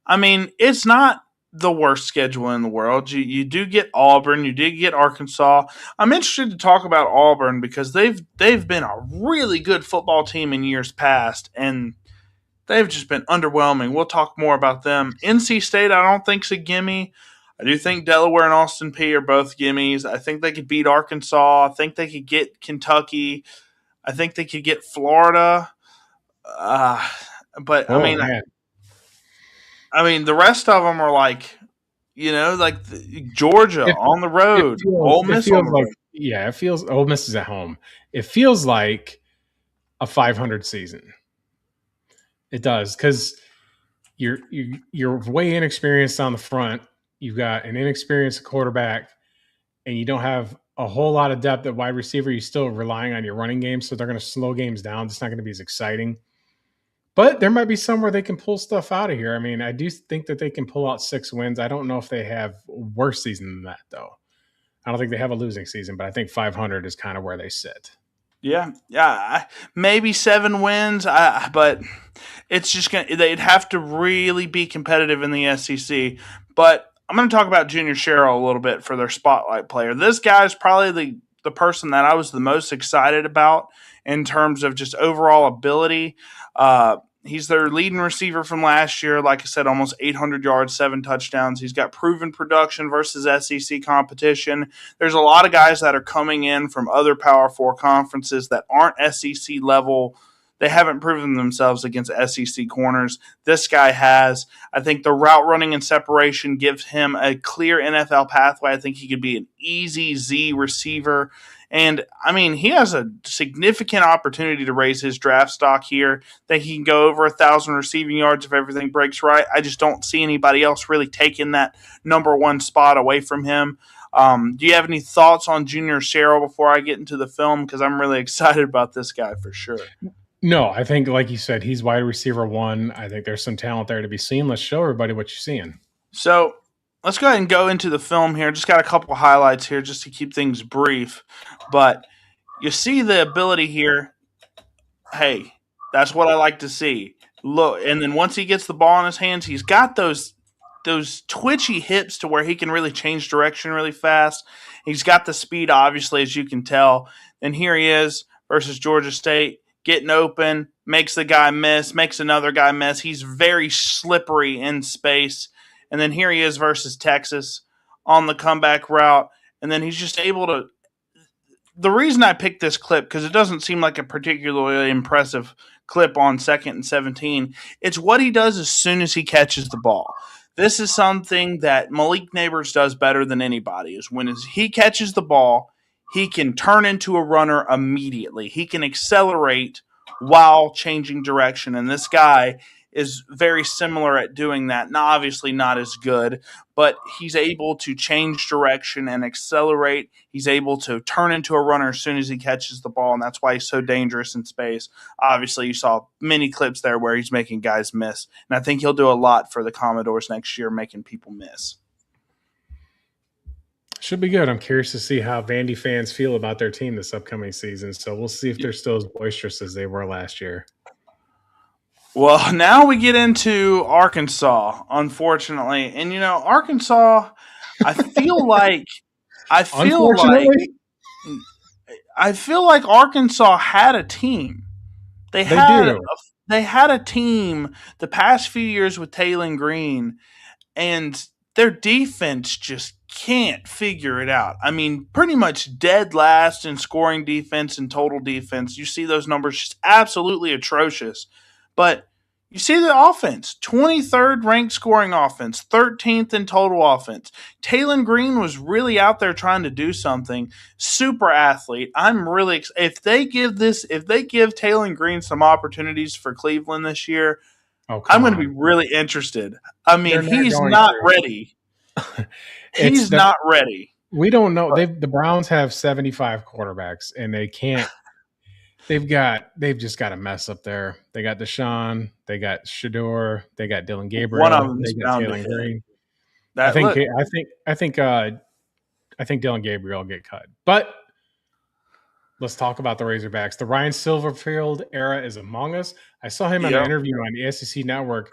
I mean, it's not the worst schedule in the world. You do get Auburn, you did get Arkansas. I'm interested to talk about Auburn because they've been a really good football team in years past, and they've just been underwhelming. We'll talk more about them. NC State, I don't think's a gimme. I do think Delaware and Austin Peay are both gimmies. I think they could beat Arkansas. I think they could get Kentucky. I think they could get Florida. But Man. I mean, the rest of them are like, Georgia on the road, Ole Miss on the road. Yeah, it feels Ole Miss is at home. It feels like a 500 season. It does because you're way inexperienced on the front. You've got an inexperienced quarterback, and you don't have a whole lot of depth at wide receiver. You're still relying on your running game, so they're going to slow games down. It's not going to be as exciting. But there might be somewhere they can pull stuff out of here. I mean, I do think that they can pull out 6 wins. I don't know if they have a worse season than that, though. I don't think they have a losing season, but I think 500 is kind of where they sit. Yeah, maybe 7 wins, but it's just they'd have to really be competitive in the SEC. But I'm going to talk about Junior Sherrill a little bit for their spotlight player. This guy is probably the person that I was the most excited about in terms of just overall ability. He's their leading receiver from last year. Like I said, almost 800 yards, 7 touchdowns. He's got proven production versus SEC competition. There's a lot of guys that are coming in from other Power 4 conferences that aren't SEC level. They haven't proven themselves against SEC corners. This guy has. I think the route running and separation gives him a clear NFL pathway. I think he could be an easy Z receiver And I mean, he has a significant opportunity to raise his draft stock here. That he can go over 1,000 receiving yards if everything breaks right. I just don't see anybody else really taking that number one spot away from him. Do you have any thoughts on Junior Searle before I get into the film? Because I'm really excited about this guy for sure. No, I think, like you said, he's wide receiver one. I think there's some talent there to be seen. Let's show everybody what you're seeing. So let's go ahead and go into the film here. Just got a couple highlights here just to keep things brief. But you see the ability here. Hey, that's what I like to see. Look, and then once he gets the ball in his hands, he's got those twitchy hips to where he can really change direction really fast. He's got the speed, obviously, as you can tell. And here he is versus Georgia State, getting open, makes the guy miss, makes another guy miss. He's very slippery in space. And then here he is versus Texas on the comeback route. And then he's just able to – the reason I picked this clip, because it doesn't seem like a particularly impressive clip on 2nd and 17, it's what he does as soon as he catches the ball. This is something that Malik Neighbors does better than anybody, is when he catches the ball, he can turn into a runner immediately. He can accelerate while changing direction, and this guy is very similar at doing that. Now, obviously not as good, but he's able to change direction and accelerate. He's able to turn into a runner as soon as he catches the ball, and that's why he's so dangerous in space. Obviously, you saw many clips there where he's making guys miss, and I think he'll do a lot for the Commodores next year, making people miss. Should be good. I'm curious to see how Vandy fans feel about their team this upcoming season, so we'll see if they're still as boisterous as they were last year. Well, now we get into Arkansas, unfortunately. And, you know, Arkansas, I feel like Arkansas had a team. They had a team the past few years with Taylor Green, and their defense just can't figure it out. I mean, pretty much dead last in scoring defense and total defense. You see those numbers just absolutely atrocious. But you see the offense, 23rd ranked scoring offense, 13th in total offense. Taylor Green was really out there trying to do something. Super athlete. I'm really if they give Taylor Green some opportunities for Cleveland this year, I'm going to be really interested. I mean, he's not ready. He's not ready. We don't know. The Browns have 75 quarterbacks, and they can't. They've just got a mess up there. They got Deshaun, they got Shador, they got Dylan Gabriel, one of them they got Taylor Green. I think Dylan Gabriel will get cut. But let's talk about the Razorbacks. The Ryan Silverfield era is among us. I saw him in an interview on the SEC Network.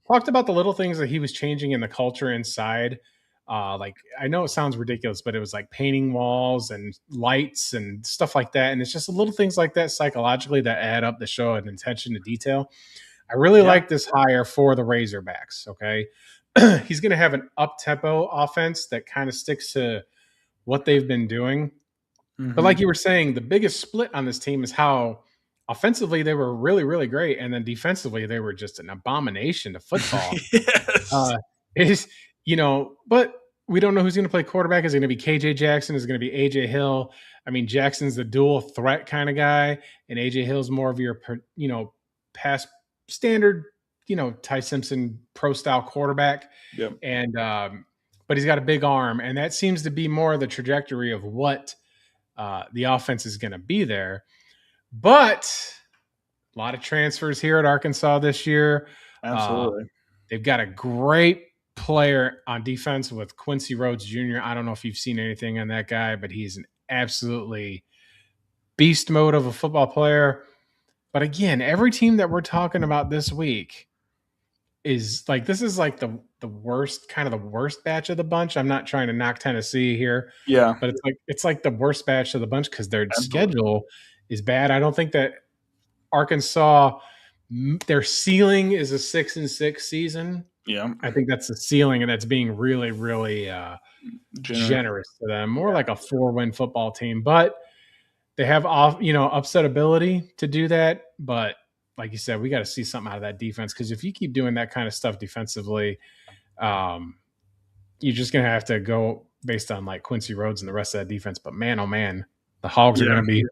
Talked about the little things that he was changing in the culture inside. Like, I know it sounds ridiculous, but it was like painting walls and lights and stuff like that. And it's just little things like that psychologically that add up to show an attention to detail. I really like this hire for the Razorbacks. Okay. He's going to have an up-tempo offense that kind of sticks to what they've been doing. Mm-hmm. But like you were saying, the biggest split on this team is how offensively they were really, really great. And then defensively, they were just an abomination to football. Yes. But we don't know who's going to play quarterback. Is it going to be KJ Jackson? Is it going to be AJ Hill? I mean, Jackson's the dual threat kind of guy, and AJ Hill's more of your, pass standard, Ty Simpson pro style quarterback. Yep. And, but he's got a big arm, and that seems to be more the trajectory of what the offense is going to be there. But a lot of transfers here at Arkansas this year. Absolutely. They've got a great player on defense with Quincy Rhodes Jr. I don't know if you've seen anything on that guy, but he's an absolutely beast mode of a football player. But again, every team that we're talking about this week is like, this is like the worst, kind of the worst batch of the bunch. I'm not trying to knock Tennessee here. Yeah. But it's like the worst batch of the bunch because their schedule is bad. I don't think that Arkansas, their ceiling is a 6-6 season. Yeah, I think that's the ceiling, and that's being really, really generous to them. More like a 4-win football team, but they have upset ability to do that. But like you said, we got to see something out of that defense because if you keep doing that kind of stuff defensively, you're just gonna have to go based on like Quincy Rhodes and the rest of that defense. But man, oh man, The Hogs are going to be.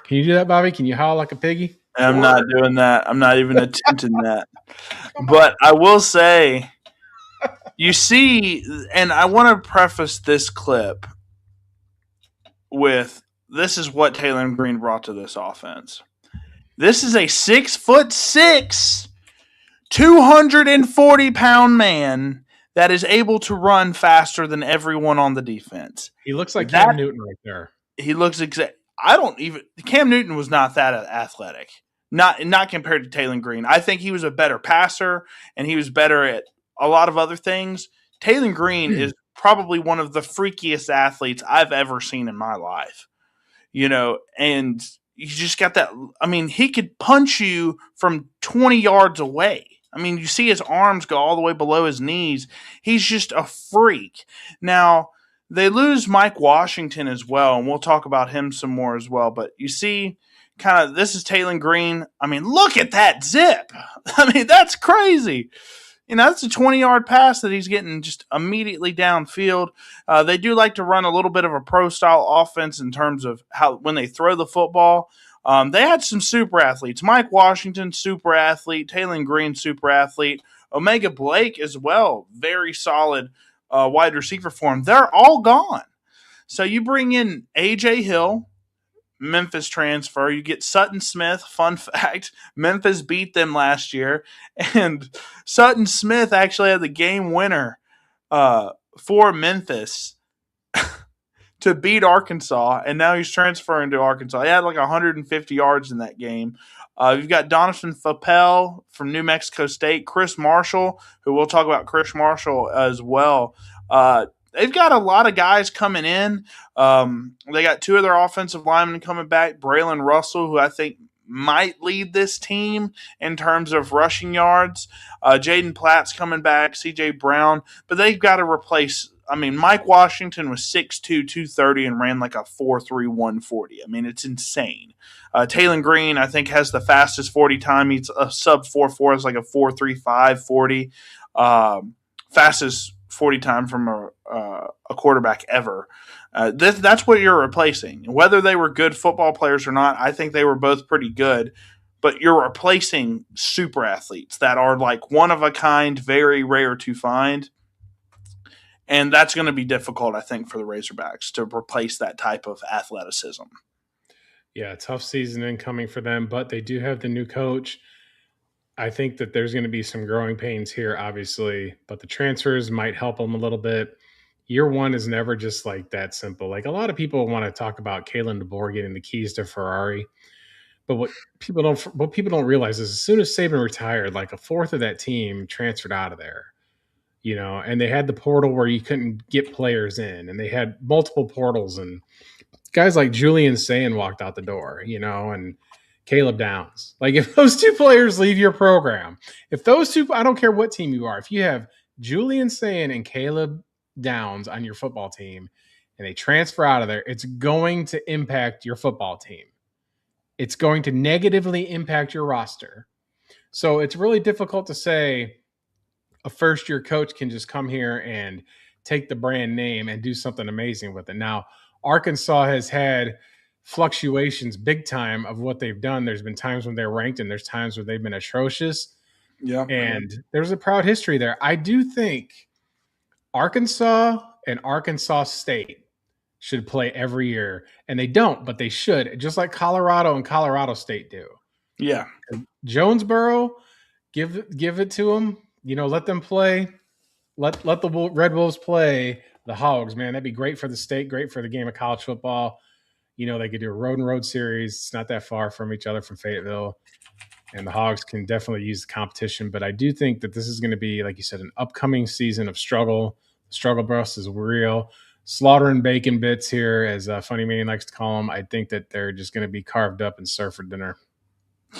Can you do that, Bobby? Can you howl like a piggy? I'm not doing that. I'm not even attempting that. But I will say, you see, and I want to preface this clip with this is what Taylor Green brought to this offense. This is a 6'6", 240-pound man that is able to run faster than everyone on the defense. He looks like Cam Newton right there. He looks Cam Newton was not that athletic. Not compared to Taylor Green. I think he was a better passer and he was better at a lot of other things. Taylor Green is probably one of the freakiest athletes I've ever seen in my life. And you just got that. I mean, he could punch you from 20 yards away. I mean, you see his arms go all the way below his knees. He's just a freak. Now, they lose Mike Washington as well, and we'll talk about him some more as well. But you see, kind of, this is Taylor Green. I mean, look at that zip. I mean, that's crazy. That's a 20-yard pass that he's getting just immediately downfield. They do like to run a little bit of a pro-style offense in terms of how when they throw the football. They had some super athletes. Mike Washington, super athlete. Taylor Green, super athlete. Omega Blake as well, very solid wide receiver for him. They're all gone. So you bring in A.J. Hill, Memphis transfer. You get Sutton Smith. Fun fact, Memphis beat them last year. And Sutton Smith actually had the game winner for Memphis to beat Arkansas. And now he's transferring to Arkansas. He had like 150 yards in that game. You've got Donovan Fapel from New Mexico State. Chris Marshall, who we'll talk about Chris Marshall as well. They've got a lot of guys coming in. They got two of their offensive linemen coming back. Braylon Russell, who I think might lead this team in terms of rushing yards. Jaden Platt's coming back. C.J. Brown. But they've got to replace – I mean, Mike Washington was 6'2", 230 and ran like a 4.3, 140. I mean, it's insane. Taylor Green, I think, has the fastest 40 time. He's a sub 4.4. It's like a 4.35 40. Fastest 40 time from a quarterback ever. That's what you're replacing. Whether they were good football players or not, I think they were both pretty good. But you're replacing super athletes that are like one of a kind, very rare to find. And that's going to be difficult, I think, for the Razorbacks to replace that type of athleticism. Yeah, tough season incoming for them, but they do have the new coach. I think that there's going to be some growing pains here, obviously, but the transfers might help them a little bit. Year one is never just like that simple. Like a lot of people want to talk about Kalen DeBoer getting the keys to Ferrari, but what people don't realize is as soon as Saban retired, like a fourth of that team transferred out of there. And they had the portal where you couldn't get players in, and they had multiple portals, and guys like Julian Sayin walked out the door, and Caleb Downs. Like if those two players leave your program, if those two, I don't care what team you are, if you have Julian Sayin and Caleb Downs on your football team and they transfer out of there, it's going to impact your football team. It's going to negatively impact your roster. So it's really difficult to say a first-year coach can just come here and take the brand name and do something amazing with it. Now, Arkansas has had fluctuations big time of what they've done. There's been times when they're ranked and there's times where they've been atrocious. Yeah. And there's a proud history there. I do think Arkansas and Arkansas State should play every year. And they don't, but they should, just like Colorado and Colorado State do. Yeah. Jonesboro, give it to them. Let them play. Let the Red Wolves play the Hogs, man. That'd be great for the state, great for the game of college football. They could do a road series. It's not that far from each other from Fayetteville. And the Hogs can definitely use the competition. But I do think that this is going to be, like you said, an upcoming season of struggle. The struggle bus is real. Slaughter and bacon bits here, as Funny Man likes to call them. I think that they're just going to be carved up and served for dinner.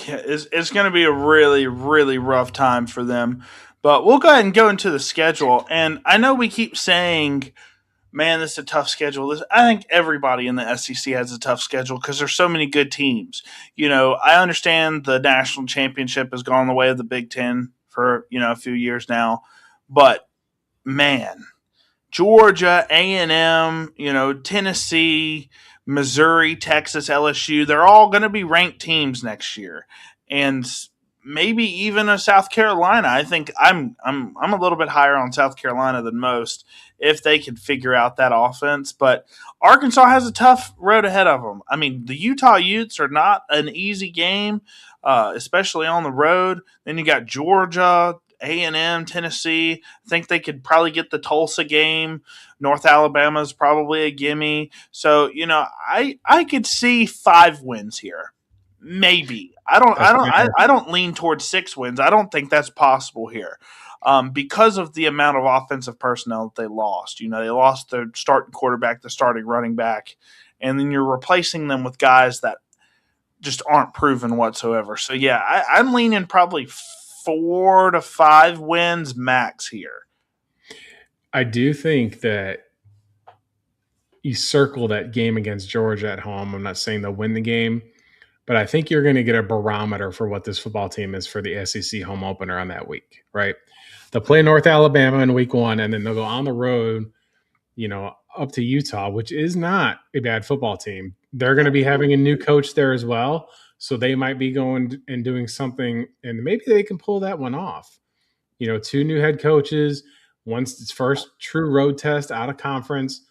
Yeah, it's going to be a really, really rough time for them. But we'll go ahead and go into the schedule. And I know we keep saying, man, this is a tough schedule. I think everybody in the SEC has a tough schedule because there's so many good teams. I understand the national championship has gone the way of the Big Ten for, a few years now. But, man, Georgia, A&M, Tennessee, Missouri, Texas, LSU, they're all going to be ranked teams next year. And maybe even a South Carolina. I think I'm a little bit higher on South Carolina than most if they can figure out that offense. But Arkansas has a tough road ahead of them. I mean, the Utah Utes are not an easy game, especially on the road. Then you got Georgia, A&M, Tennessee. I think they could probably get the Tulsa game. North Alabama is probably a gimme. So I could see 5 wins here, maybe. I don't lean towards 6 wins. I don't think that's possible here. Because of the amount of offensive personnel that they lost. They lost their starting quarterback, the starting running back, and then you're replacing them with guys that just aren't proven whatsoever. So, yeah, I'm leaning probably 4 to 5 wins max here. I do think that you circle that game against Georgia at home. I'm not saying they'll win the game, but I think you're going to get a barometer for what this football team is for the SEC home opener on that week, right? They'll play North Alabama in week 1, and then they'll go on the road, up to Utah, which is not a bad football team. They're going to be having a new coach there as well. So they might be going and doing something, and maybe they can pull that one off. 2 new head coaches, one's its first true road test out of conference.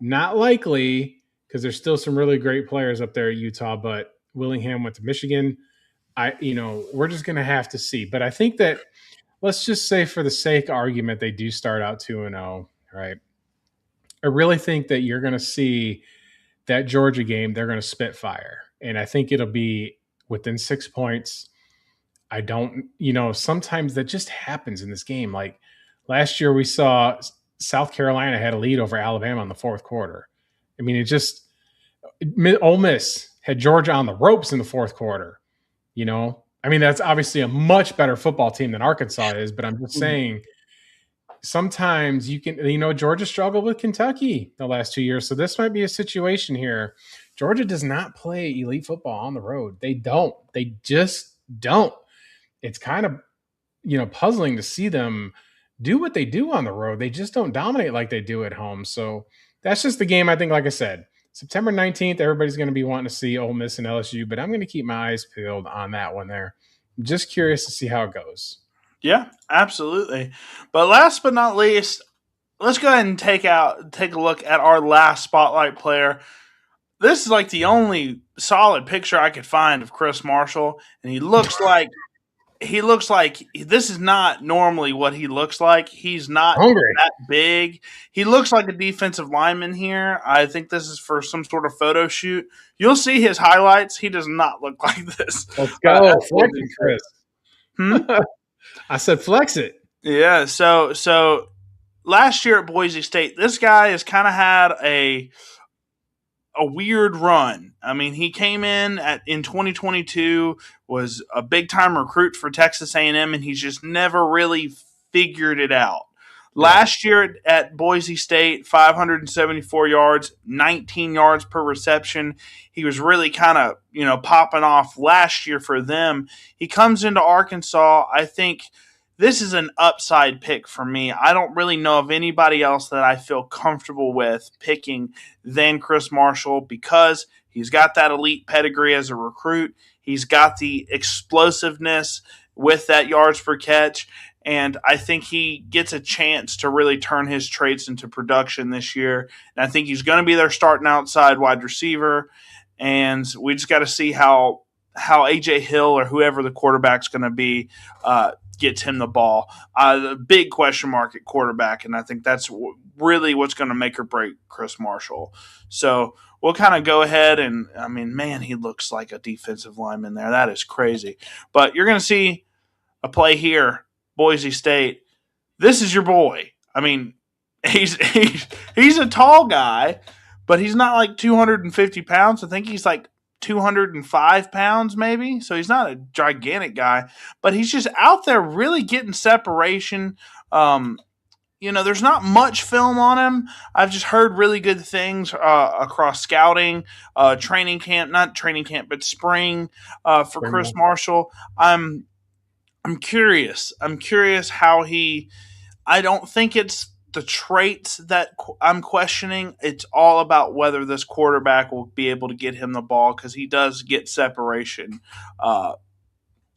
Not likely, because there's still some really great players up there at Utah, but Willingham went to Michigan. We're just going to have to see. But I think that, let's just say for the sake of argument, they do start out 2-0, right? I really think that you're going to see that Georgia game, they're going to spit fire. And I think it'll be within 6 points. I don't, sometimes that just happens in this game. Like last year we saw South Carolina had a lead over Alabama in the 4th quarter. I mean, Ole Miss had Georgia on the ropes in the 4th quarter. I mean, that's obviously a much better football team than Arkansas is, but I'm just saying sometimes you can, Georgia struggled with Kentucky the last 2 years. So this might be a situation here. Georgia does not play elite football on the road. They don't. They just don't. It's kind of, puzzling to see them do what they do on the road. They just don't dominate like they do at home. So that's just the game. I think, like I said, September 19th, everybody's going to be wanting to see Ole Miss and LSU, but I'm going to keep my eyes peeled on that one there. I'm just curious to see how it goes. Yeah, absolutely. But last but not least, let's go ahead and take a look at our last spotlight player. This is like the only solid picture I could find of Chris Marshall, and he looks like this is not normally what he looks like. He's not that big. He looks like a defensive lineman here. I think this is for some sort of photo shoot. You'll see his highlights. He does not look like this. Let's go. Flex it, Chris. I said flex it. Yeah, so last year at Boise State, this guy has kind of had a weird run. I mean, he came in in 2022, was a big-time recruit for Texas A&M, and he's just never really figured it out. Last year at Boise State, 574 yards, 19 yards per reception. He was really kind of, popping off last year for them. He comes into Arkansas. I think this is an upside pick for me. I don't really know of anybody else that I feel comfortable with picking than Chris Marshall because he's got that elite pedigree as a recruit. He's got the explosiveness with that yards per catch. And I think he gets a chance to really turn his traits into production this year. And I think he's going to be their starting outside wide receiver. And we just got to see how A.J. Hill or whoever the quarterback's going to be gets him the ball. The big question mark at quarterback, and I think that's really what's going to make or break Chris Marshall. So we'll kind of go ahead and, I mean, man, he looks like a defensive lineman there. That is crazy. But you're going to see a play here, Boise State. This is your boy. I mean, he's a tall guy, but he's not like 250 pounds. I think he's like 205 pounds maybe. So he's not a gigantic guy, but he's just out there really getting separation. There's not much film on him. I've just heard really good things across scouting, not training camp, but spring for Chris Marshall. I'm curious. I'm curious how I don't think it's the traits that I'm questioning. It's all about whether this quarterback will be able to get him the ball because he does get separation.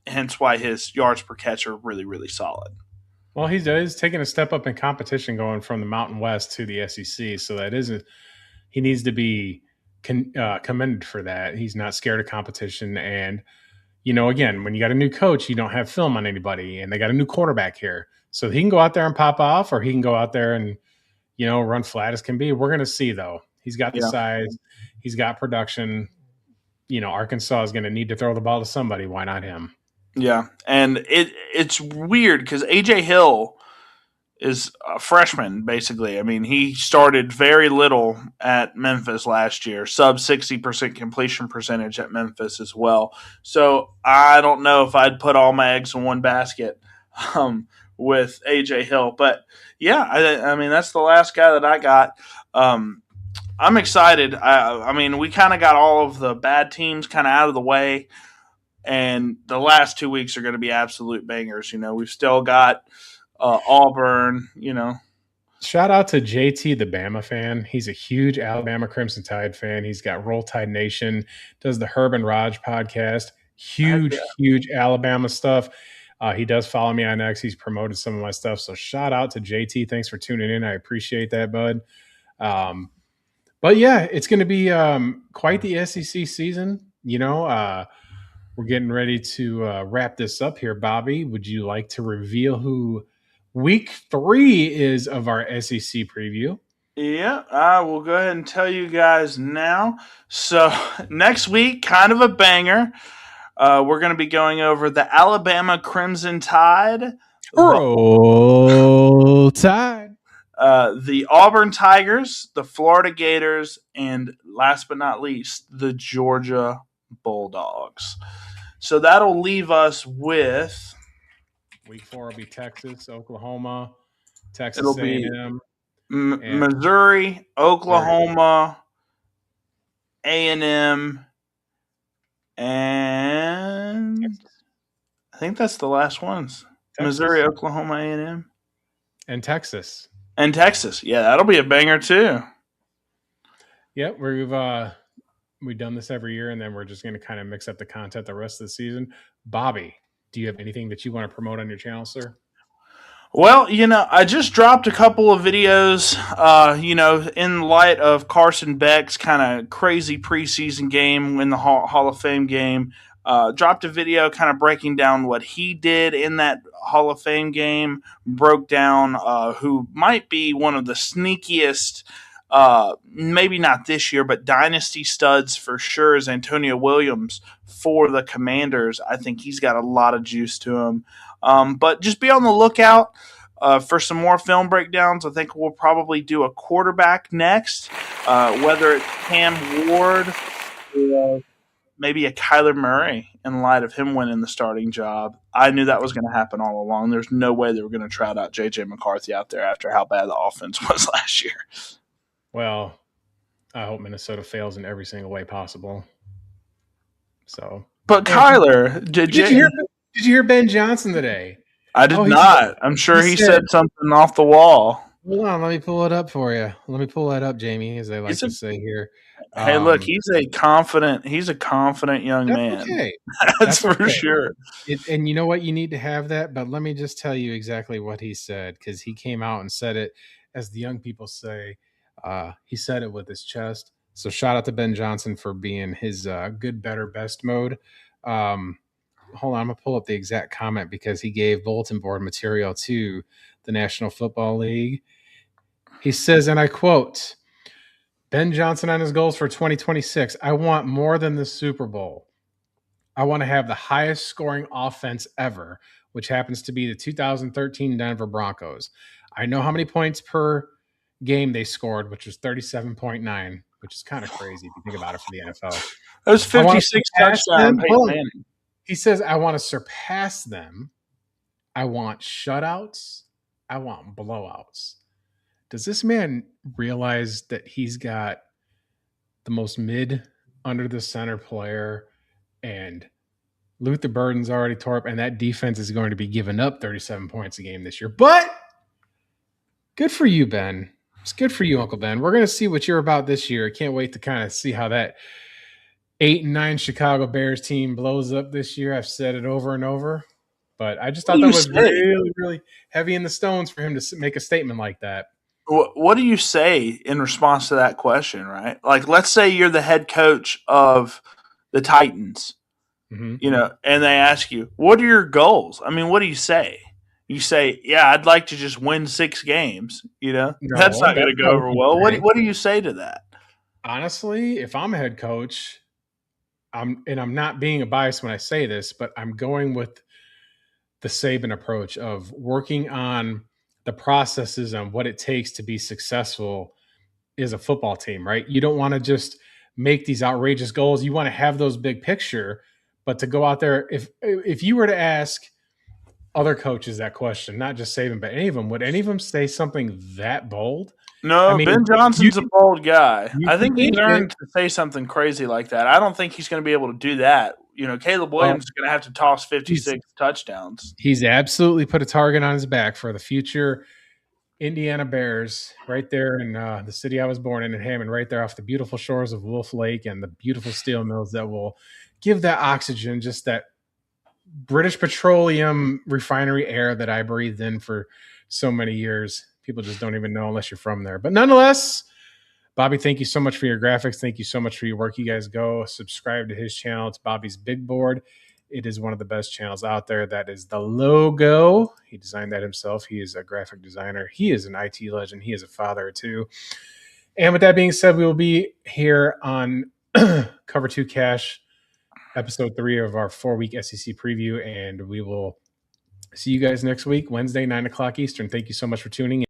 Hence why his yards per catch are really, really solid. Well, he's taking a step up in competition going from the Mountain West to the SEC. So that isn't – he needs to be commended for that. He's not scared of competition. And, again, when you got a new coach, you don't have film on anybody. And they got a new quarterback here. So he can go out there and pop off, or he can go out there and, run flat as can be. We're going to see, though. He's got the size. He's got production. Arkansas is going to need to throw the ball to somebody. Why not him? Yeah, and it's weird because A.J. Hill is a freshman, basically. I mean, he started very little at Memphis last year, sub 60% completion percentage at Memphis as well. So I don't know if I'd put all my eggs in one basket with A.J. Hill. But, yeah, I mean, that's the last guy that I got. I'm excited. I mean, we kind of got all of the bad teams kind of out of the way. And the last 2 weeks are going to be absolute bangers. We've still got Auburn, Shout out to JT, the Bama fan. He's a huge Alabama Crimson Tide fan. He's got Roll Tide Nation, does the Herb and Raj podcast. Huge Alabama stuff. He does follow me on X. He's promoted some of my stuff. So shout out to JT. Thanks for tuning in. I appreciate that, bud. But, yeah, it's going to be quite the SEC season. We're getting ready to wrap this up here. Bobby, would you like to reveal who week 3 is of our SEC preview? Yeah, I will go ahead and tell you guys now. So next week, kind of a banger. We're going to be going over the Alabama Crimson Tide. Roll Tide. The Auburn Tigers, the Florida Gators, and last but not least, the Georgia Bulldogs. So that'll leave us with week 4 will be Texas, Oklahoma, Texas it'll A&M, Missouri, Oklahoma, A&M, and I think that's the last ones. Texas. Missouri, Oklahoma, A&M, and Texas. Yeah, that'll be a banger too. Yep, we've done this every year, and then we're just going to kind of mix up the content the rest of the season. Bobby, do you have anything that you want to promote on your channel, sir? Well, I just dropped a couple of videos, in light of Carson Beck's kind of crazy preseason game in the Hall of Fame game. Dropped a video kind of breaking down what he did in that Hall of Fame game, broke down who might be one of the sneakiest maybe not this year, but dynasty studs for sure is Antonio Williams for the Commanders. I think he's got a lot of juice to him. But just be on the lookout for some more film breakdowns. I think we'll probably do a quarterback next, whether it's Cam Ward or maybe a Kyler Murray in light of him winning the starting job. I knew that was going to happen all along. There's no way they were going to trot out J.J. McCarthy out there after how bad the offense was last year. Well, I hope Minnesota fails in every single way possible. So, but Kyler, did you hear Ben Johnson today? I did not. I'm sure he said something off the wall. Hold on, let me pull it up for you. Let me pull that up, Jamie, as they like to say here. Hey, look, he's a confident young man. Okay. That's for sure. And you know what? You need to have that. But let me just tell you exactly what he said, because he came out and said it, as the young people say. He said it with his chest. So shout out to Ben Johnson for being his good, better, best mode. Hold on, I'm going to pull up the exact comment because he gave bulletin board material to the National Football League. He says, and I quote, Ben Johnson on his goals for 2026. I want more than the Super Bowl. I want to have the highest scoring offense ever, which happens to be the 2013 Denver Broncos. I know how many points per game they scored, which was 37.9, which is kind of crazy if you think about it for the NFL. That was 56 touchdowns. He says, I want to surpass them. I want shutouts. I want blowouts. Does this man realize that he's got the most mid under the center player, and Luther Burden's already tore up, and that defense is going to be giving up 37 points a game this year? But Good for you, Ben. It's good for you, Uncle Ben. We're going to see what you're about this year. I can't wait to kind of see how that 8-9 Chicago Bears team blows up this year. I've said it over and over, but I just thought that was really, really heavy in the stones for him to make a statement like that. What do you say in response to that question, right? Like, let's say you're the head coach of the Titans, and they ask you, what are your goals? I mean, what do you say? You say, yeah, I'd like to just win 6 games, No, that's not going to go over well. What do you say to that? Honestly, if I'm a head coach, I'm not being a bias when I say this, but I'm going with the Saban approach of working on the processes and what it takes to be successful as a football team, right? You don't want to just make these outrageous goals. You want to have those big picture, but to go out there, if you were to ask other coaches that question, not just Saban, but any of them, would any of them say something that bold? No, I mean, Ben Johnson's a bold guy. I think he's earned to say something crazy like that. I don't think he's going to be able to do that. Caleb Williams is going to have to toss 56 touchdowns. He's absolutely put a target on his back for the future Indiana Bears right there in the city I was born in Hammond, right there off the beautiful shores of Wolf Lake and the beautiful steel mills that will give that oxygen, just that British Petroleum refinery air that I breathed in for so many years. People just don't even know unless you're from there. But nonetheless, Bobby, thank you so much for your graphics. Thank you so much for your work. You guys go subscribe to his channel. It's Bobby's Big Board. It is one of the best channels out there. That is the logo. He designed that himself. He is a graphic designer. He is an IT legend. He is a father too. And with that being said, we will be here on Cover 2 Cash, episode 3 of our 4-week SEC preview. And we will see you guys next week, Wednesday, 9 o'clock Eastern. Thank you so much for tuning in.